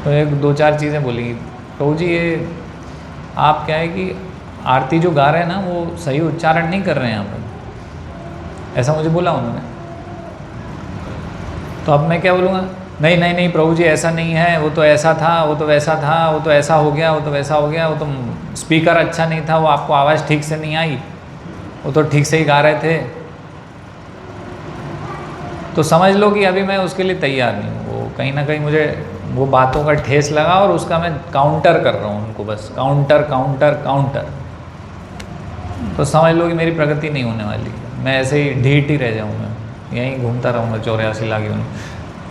A: तो एक 2-4 चीज़ें बोली, प्रभु जी ये आप क्या है कि आरती जो गा रहे हैं ना वो सही उच्चारण नहीं कर रहे हैं यहाँ पर, ऐसा मुझे बोला उन्होंने। तो अब मैं क्या बोलूँगा, नहीं नहीं नहीं प्रभु जी ऐसा नहीं है, वो तो ऐसा था, वो तो वैसा था, वो तो ऐसा हो गया, वो तो वैसा हो गया, वो तो स्पीकर अच्छा नहीं था, वो आपको आवाज़ ठीक से नहीं आई, वो तो ठीक से ही गा रहे थे। तो समझ लो कि अभी मैं उसके लिए तैयार नहीं हूँ, वो कहीं ना कहीं मुझे वो बातों का ठेस लगा और उसका मैं काउंटर कर रहा हूँ उनको, बस काउंटर काउंटर काउंटर। तो समझ लो कि मेरी प्रगति नहीं होने वाली, मैं ऐसे ही ढीठ ही रह जाऊँगा, यहीं घूमता रहूँगा 84 लाख यूं।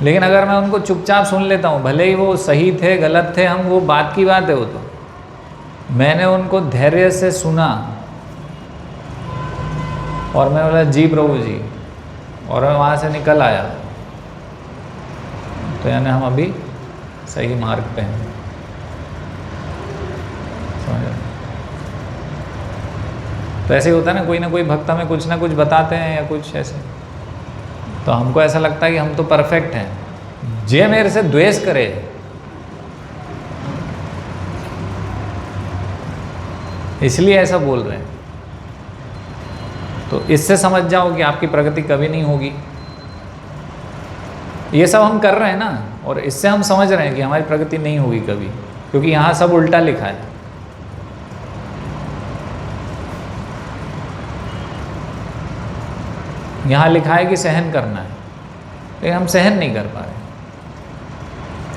A: लेकिन अगर मैं उनको चुपचाप सुन लेता हूँ, भले ही वो सही थे गलत थे, हम वो बात की बात है, वो तो मैंने उनको धैर्य से सुना और मैं बोला जी प्रभु जी, और मैं वहाँ से निकल आया, तो यानी हम अभी सही मार्ग पे हैं। तो ऐसे ही होता है ना कोई भक्त हमें कुछ ना कुछ बताते हैं या कुछ ऐसे, तो हमको ऐसा लगता है कि हम तो परफेक्ट हैं, जे मेरे से द्वेष करे इसलिए ऐसा बोल रहे हैं। तो इससे समझ जाओ कि आपकी प्रगति कभी नहीं होगी। ये सब हम कर रहे हैं ना, और इससे हम समझ रहे हैं कि हमारी प्रगति नहीं होगी कभी, क्योंकि यहाँ सब उल्टा लिखा है। यहाँ लिखा है कि सहन करना है, लेकिन हम सहन नहीं कर पा रहे।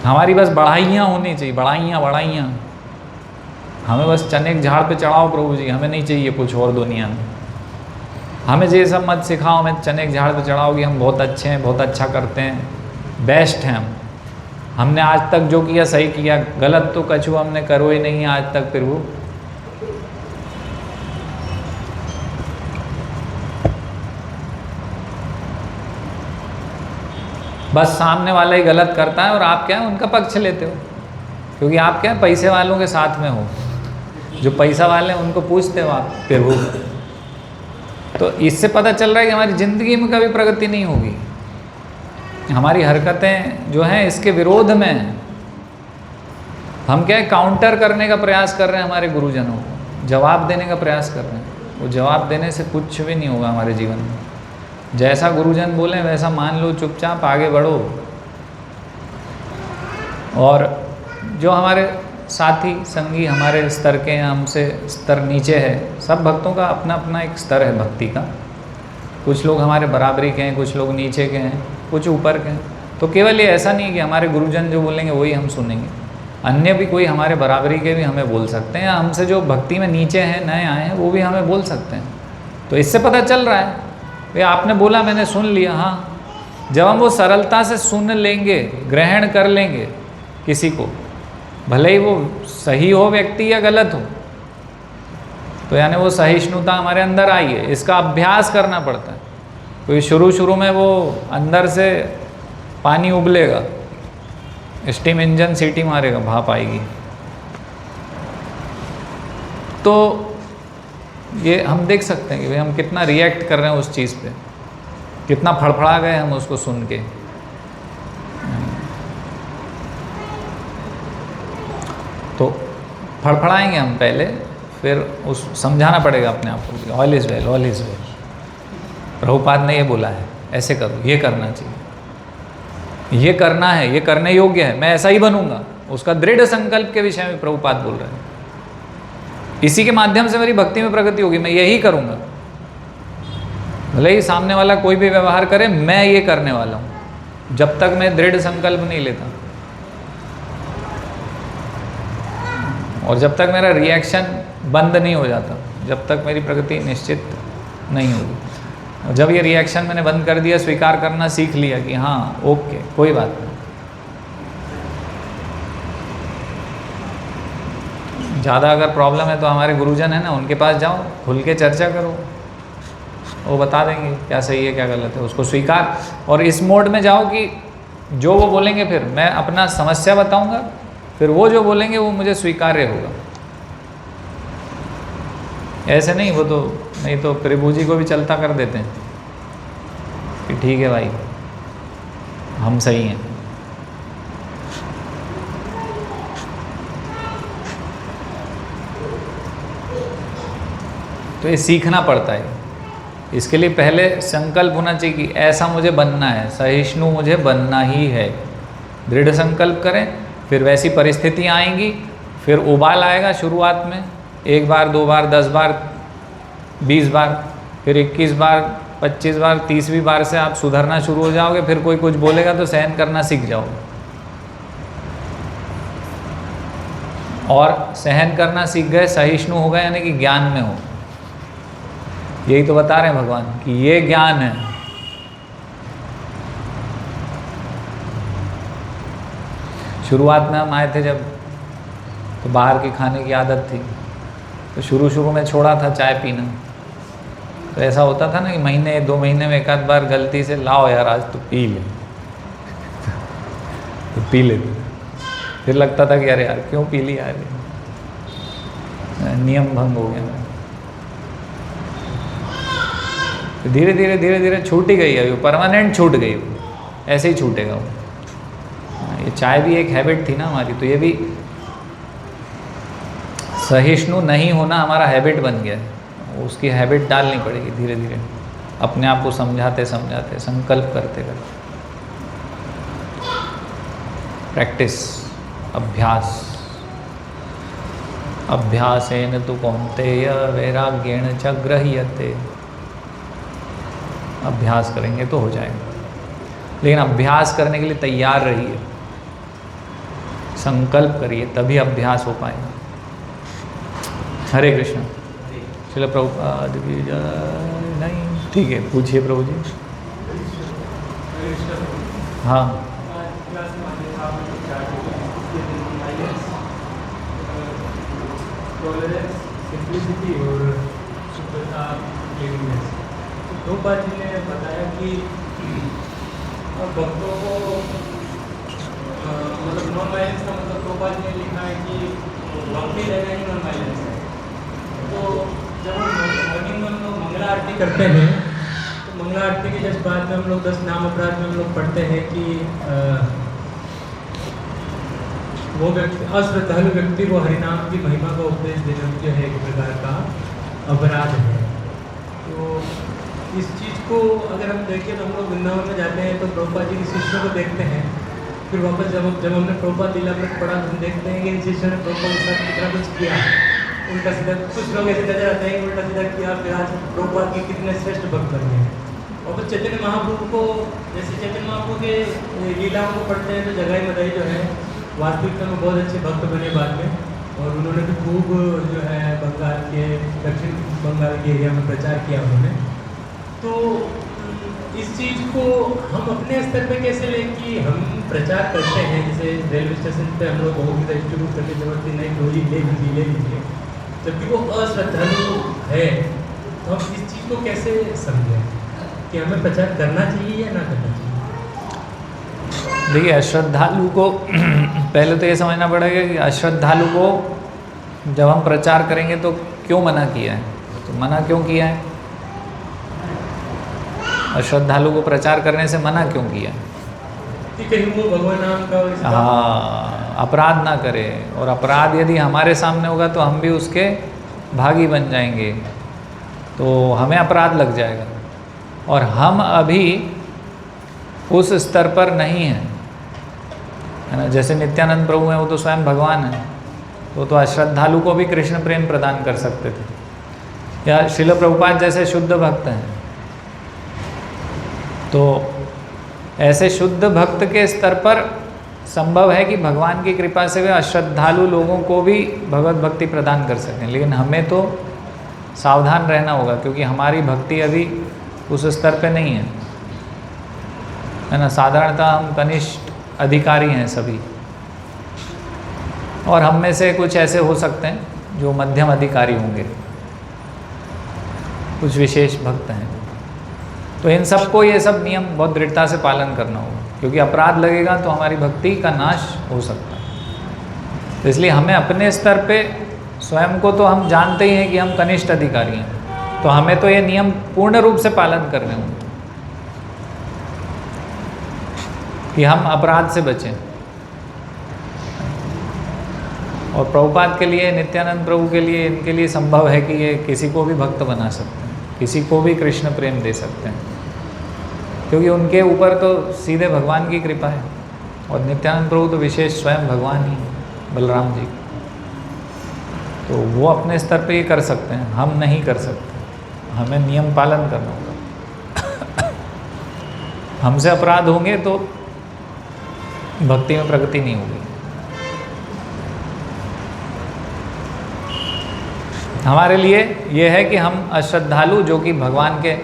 A: हमारी बस बढ़ाइयाँ होनी चाहिए, बढ़ाइयाँ। हमें बस चने के झाड़ पे चढ़ाओ प्रभु जी, हमें नहीं चाहिए कुछ और दुनिया में। हमें ये सब मत सिखाओ, हमें चने के झाड़ पे चढ़ाओ कि हम बहुत अच्छे हैं, बहुत अच्छा करते हैं, बेस्ट हैं हमने आज तक जो किया सही किया, गलत तो कछु हमने करो ही नहीं आज तक प्रभु। बस सामने वाला ही गलत करता है और आप क्या है उनका पक्ष लेते हो, क्योंकि आप क्या है पैसे वालों के साथ में हो, जो पैसा वाले हैं उनको पूछते हो आप प्रभु। तो इससे पता चल रहा है कि हमारी ज़िंदगी में कभी प्रगति नहीं होगी। हमारी हरकतें जो हैं इसके विरोध में हैं। हम क्या है काउंटर करने का प्रयास कर रहे हैं, हमारे गुरुजनों को जवाब देने का प्रयास कर रहे हैं। वो जवाब देने से कुछ भी नहीं होगा हमारे जीवन में। जैसा गुरुजन बोले वैसा मान लो, चुपचाप आगे बढ़ो। और जो हमारे साथी संगी हमारे स्तर के हैं, हमसे स्तर नीचे है, सब भक्तों का अपना अपना एक स्तर है भक्ति का। कुछ लोग हमारे बराबरी के हैं, कुछ लोग नीचे के हैं, कुछ ऊपर के हैं। तो केवल ये ऐसा नहीं कि हमारे गुरुजन जो बोलेंगे वही हम सुनेंगे, अन्य भी कोई हमारे बराबरी के भी हमें बोल सकते हैं, या हमसे जो भक्ति में नीचे हैं, नए आए हैं, वो भी हमें बोल सकते हैं। तो इससे पता चल रहा है भाई आपने बोला मैंने सुन लिया। हाँ, जब हम वो सरलता से सुन लेंगे, ग्रहण कर लेंगे किसी को, भले ही वो सही हो व्यक्ति या गलत हो, तो यानी वो सहिष्णुता हमारे अंदर आई है। इसका अभ्यास करना पड़ता है। कोई शुरू में वो अंदर से पानी उबलेगा, स्टीम इंजन सीटी मारेगा, भाप आएगी। तो ये हम देख सकते हैं कि भाई हम कितना रिएक्ट कर रहे हैं उस चीज़ पे, कितना फड़फड़ा गए हम उसको सुन के। तो फड़फड़ाएंगे हम पहले, फिर उस समझाना पड़ेगा अपने आप को, all is well, all is well. Prabhupada ने ये बोला है, ऐसे करो, ये करना चाहिए, ये करना है, ये करने योग्य है, मैं ऐसा ही बनूंगा। उसका दृढ़ संकल्प के विषय में प्रभुपाद बोल रहे हैं। इसी के माध्यम से मेरी भक्ति में प्रगति होगी, मैं यही करूंगा। भले ही सामने वाला कोई भी व्यवहार करे, मैं ये करने वाला हूँ, जब तक मैं दृढ़ संकल्प नहीं लेता और जब तक मेरा रिएक्शन बंद नहीं हो जाता, जब तक मेरी प्रगति निश्चित नहीं होगी। जब ये रिएक्शन मैंने बंद कर दिया, स्वीकार करना सीख लिया कि हाँ ओके कोई बात नहीं, ज़्यादा अगर प्रॉब्लम है तो हमारे गुरुजन है ना, उनके पास जाओ, खुल के चर्चा करो, वो बता देंगे क्या सही है क्या गलत है, उसको स्वीकार। और इस मोड में जाओ कि जो वो बोलेंगे फिर मैं अपना समस्या बताऊंगा, फिर वो जो बोलेंगे वो मुझे स्वीकार्य होगा। ऐसे नहीं, वो तो नहीं तो प्रभु जी को भी चलता कर देते हैं कि ठीक है भाई हम सही हैं। तो ये सीखना पड़ता है। इसके लिए पहले संकल्प होना चाहिए कि ऐसा मुझे बनना है, सहिष्णु मुझे बनना ही है। दृढ़ संकल्प करें, फिर वैसी परिस्थितियाँ आएंगी, फिर उबाल आएगा शुरुआत में, 1 बार 2 बार 10 बार 20 बार, फिर 21 बार 25 बार, 30वीं बार से आप सुधरना शुरू हो जाओगे। फिर कोई कुछ बोलेगा तो सहन करना सीख जाओगे, और सहन करना सीख गए, सहिष्णु हो गए, यानी कि ज्ञान में हो। यही तो बता रहे हैं भगवान कि ये ज्ञान है। शुरुआत में हम आए थे जब, तो बाहर के खाने की आदत थी, तो शुरू में छोड़ा था चाय पीना। तो ऐसा होता था ना कि महीने 2 महीने में 1 आध बार गलती से लाओ यार आज तो पी ले तो पी लेते। फिर लगता था कि अरे यार क्यों पी ली यार, नियम भंग हो गया। तो धीरे धीरे छूट ही गई, अभी परमानेंट छूट गई, वो ऐसे ही छूटेगा वो। ये चाय भी एक हैबिट थी ना हमारी, तो ये भी सहिष्णु नहीं होना हमारा हैबिट बन गया है। उसकी हैबिट डालनी पड़ेगी धीरे धीरे, अपने आप को समझाते समझाते, संकल्प करते करते। प्रैक्टिस, अभ्यास। अभ्यासेन तु कौन्तेय वैराग्येण च गृह्यते। अभ्यास करेंगे तो हो जाएगा, लेकिन अभ्यास करने के लिए तैयार रहिए, संकल्प करिए, तभी अभ्यास हो पाएगा। हरे कृष्ण। चलो प्रभुपाद की जय। नहीं ठीक है, पूछिए प्रभु जी। हाँ
C: सिंप्लिसिटी और प्रभुपाद जी ने बताया कि भक्तों को मतलब नॉन वायलेंस का मतलब प्रभुपाद जी ने लिखा है कि भक्ति रहना ही नॉन वायलेंस है। तो जब हम मॉर्निंग में हम लोग मंगला आरती करते हैं, तो मंगला आरती के जस्ट बाद में हम लोग 10 नाम अपराध में हम लोग पढ़ते हैं कि वो व्यक्ति, अश्रद्धालु व्यक्ति को हरिनाम की महिमा का उपदेश देना जो है एक प्रकार का अपराध है। तो इस चीज़ को अगर हम देखें तो हम लोग वृंदावन में जाते हैं तो प्रभुपाद जी के शिष्यों को देखते हैं, फिर वापस जब हमने प्रभुपाद लीलामृत पढ़ा तो हम देखते हैं कि इन शिष्यों ने प्रभुपाद के साथ कितना कुछ किया, उल्टा सीधा। कुछ लोग ऐसे नजर आते हैं कि उल्टा सीधा किया, फिर आज प्रभुपाद के कितने श्रेष्ठ भक्त बन गए हैं। और फिर चैतन्य महाप्रभु को, जैसे चैतन्य महाप्रभु के लीलाओं को पढ़ते हैं तो जगाई मदाई जो है वास्तविकता में बहुत अच्छे भक्त बने बाद में, और उन्होंने भी खूब जो है बंगाल के, दक्षिण बंगाल के एरिया में प्रचार किया उन्होंने। तो इस चीज़ को हम अपने स्तर पे कैसे लें कि हम प्रचार करते हैं, जैसे रेलवे स्टेशन पे हम लोग बहुत डिस्ट्रीब्यूट करने की जरूरत नहीं, डोली ले लीजिए, जबकि वो अश्रद्धालु है, तो हम इस चीज़ को कैसे समझें कि हमें प्रचार करना चाहिए या ना करना चाहिए?
A: देखिए, अश्रद्धालु को पहले तो ये समझना पड़ेगा कि अश्रद्धालु को जब हम प्रचार करेंगे तो क्यों मना किया है, तो मना क्यों किया है, अश्रद्धालु को प्रचार करने से मना क्यों किया है?
C: कि कहीं वो भगवान नाम का
A: हाँ, अपराध ना करे, और अपराध यदि हमारे सामने होगा तो हम भी उसके भागी बन जाएंगे, तो हमें अपराध लग जाएगा, और हम अभी उस स्तर पर नहीं हैं, है ना। जैसे नित्यानंद प्रभु हैं, वो तो स्वयं भगवान हैं, वो तो अश्रद्धालु को भी कृष्ण प्रेम प्रदान कर सकते थे, या श्रील प्रभुपाद जैसे शुद्ध भक्त हैं, तो ऐसे शुद्ध भक्त के स्तर पर संभव है कि भगवान की कृपा से वे अश्रद्धालु लोगों को भी भगवत भक्ति प्रदान कर सकें, लेकिन हमें तो सावधान रहना होगा, क्योंकि हमारी भक्ति अभी उस स्तर पे नहीं है ना। साधारणतः हम कनिष्ठ अधिकारी हैं सभी, और हम में से कुछ ऐसे हो सकते हैं जो मध्यम अधिकारी होंगे, कुछ विशेष भक्त हैं। तो इन सबको ये सब नियम बहुत दृढ़ता से पालन करना होगा, क्योंकि अपराध लगेगा तो हमारी भक्ति का नाश हो सकता है। तो इसलिए हमें अपने स्तर पे स्वयं को तो हम जानते ही हैं कि हम कनिष्ठ अधिकारी हैं, तो हमें तो ये नियम पूर्ण रूप से पालन करने होंगे कि हम अपराध से बचें। और प्रभुपाद के लिए, नित्यानंद प्रभु के लिए, इनके लिए संभव है कि ये किसी को भी भक्त बना सकते हैं, किसी को भी कृष्ण प्रेम दे सकते हैं, क्योंकि उनके ऊपर तो सीधे भगवान की कृपा है। और नित्यानंद प्रभु तो विशेष स्वयं भगवान ही, बलराम जी, तो वो अपने स्तर पे ये कर सकते हैं, हम नहीं कर सकते। हमें नियम पालन करना होगा। हमसे अपराध होंगे तो भक्ति में प्रगति नहीं होगी। हमारे लिए ये है कि हम अश्रद्धालु, जो कि भगवान के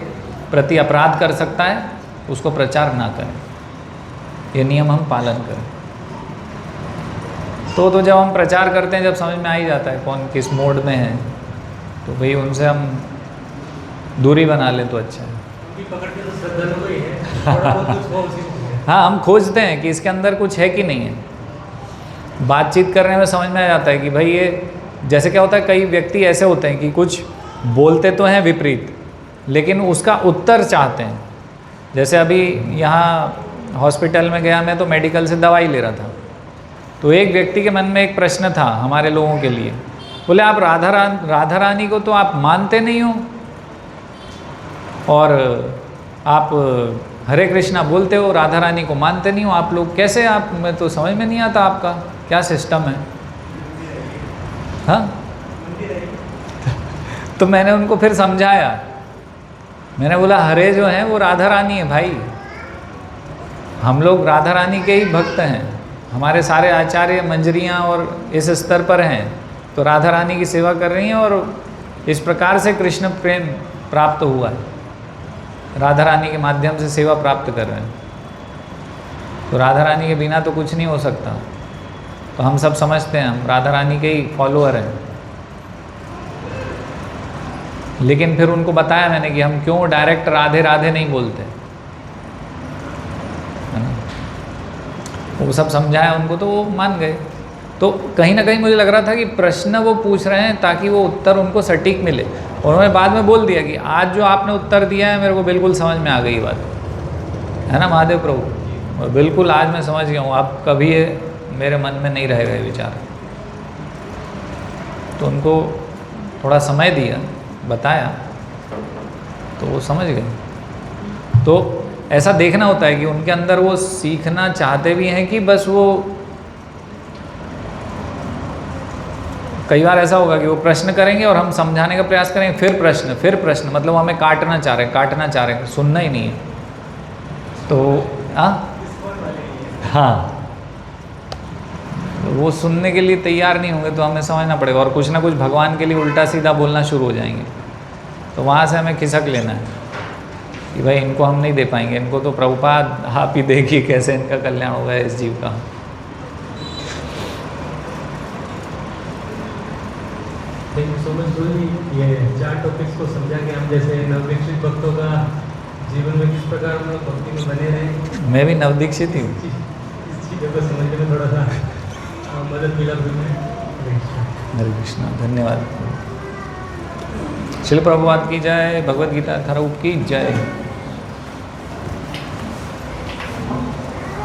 A: प्रति अपराध कर सकता है, उसको प्रचार ना करें, ये नियम हम पालन करें। तो जब हम प्रचार करते हैं, जब समझ में आ ही जाता है कौन किस मोड में है, तो भाई उनसे हम दूरी बना लें तो अच्छा है। हाँ, हम खोजते हैं कि इसके अंदर कुछ है कि नहीं है। बातचीत करने में समझ में आ जाता है कि भाई ये, जैसे क्या होता है, कई व्यक्ति ऐसे होते हैं कि कुछ बोलते तो हैं विपरीत, लेकिन उसका उत्तर चाहते हैं। जैसे अभी यहाँ हॉस्पिटल में गया मैं, तो मेडिकल से दवाई ले रहा था, तो एक व्यक्ति के मन में एक प्रश्न था हमारे लोगों के लिए, बोले आप राधा रानी को तो आप मानते नहीं हो, और आप हरे कृष्णा बोलते हो, राधा रानी को मानते नहीं हो, आप लोग कैसे, आप मैं तो समझ में नहीं आता आपका क्या सिस्टम है। हाँ, तो मैंने उनको फिर समझाया, मैंने बोला हरे जो हैं वो राधा रानी है भाई, हम लोग राधा रानी के ही भक्त हैं, हमारे सारे आचार्य मंजरियाँ और इस स्तर पर हैं, तो राधा रानी की सेवा कर रही हैं, और इस प्रकार से कृष्ण प्रेम प्राप्त हुआ है, राधा रानी के माध्यम से सेवा प्राप्त कर रहे हैं। तो राधा रानी के बिना तो कुछ नहीं हो सकता, तो हम सब समझते हैं हम राधा रानी के ही फॉलोअर हैं। लेकिन फिर उनको बताया मैंने कि हम क्यों डायरेक्ट राधे राधे नहीं बोलते, है ना। वो सब समझाया उनको, तो वो मान गए। तो कहीं ना कहीं मुझे लग रहा था कि प्रश्न वो पूछ रहे हैं ताकि वो उत्तर उनको सटीक मिले, और उन्होंने बाद में बोल दिया कि आज जो आपने उत्तर दिया है मेरे को बिल्कुल समझ में आ गई बात, है ना महादेव प्रभु, और बिल्कुल आज मैं समझ गया हूँ, आप कभी ये मेरे मन में नहीं रह गए विचार। तो उनको थोड़ा समय दिया, बताया, तो वो समझ गए। तो ऐसा देखना होता है कि उनके अंदर वो सीखना चाहते भी हैं कि बस वो, कई बार ऐसा होगा कि वो प्रश्न करेंगे और हम समझाने का प्रयास करेंगे, फिर प्रश्न, मतलब हमें काटना चाह रहे हैं, सुनना ही नहीं है। तो हाँ, वो सुनने के लिए तैयार नहीं होंगे तो हमें समझना पड़ेगा, और कुछ ना कुछ भगवान के लिए उल्टा सीधा बोलना शुरू हो जाएंगे। तो वहाँ से हमें खिसक लेना है कि भाई इनको हम नहीं दे पाएंगे, इनको तो प्रभुपाद आप ही देखिए कैसे इनका कल्याण होगा इस जीव का।
C: थैंक यू सो मच गुरु जी। ये 4 टॉपिक्स को समझा के हम जैसे नवदीक्षित भक्तों का जीवन में किस प्रकार हम लोग भक्ति में बने रहें।
A: मैं भी नवदीक्षित ही हूँ।
C: इस चीज़ों को समझने में थोड़ा सा मदद मिला मुझे।
A: हरे कृष्णा, धन्यवाद। श्रील प्रभुपाद की जय, भगवद गीता थरूप की जय।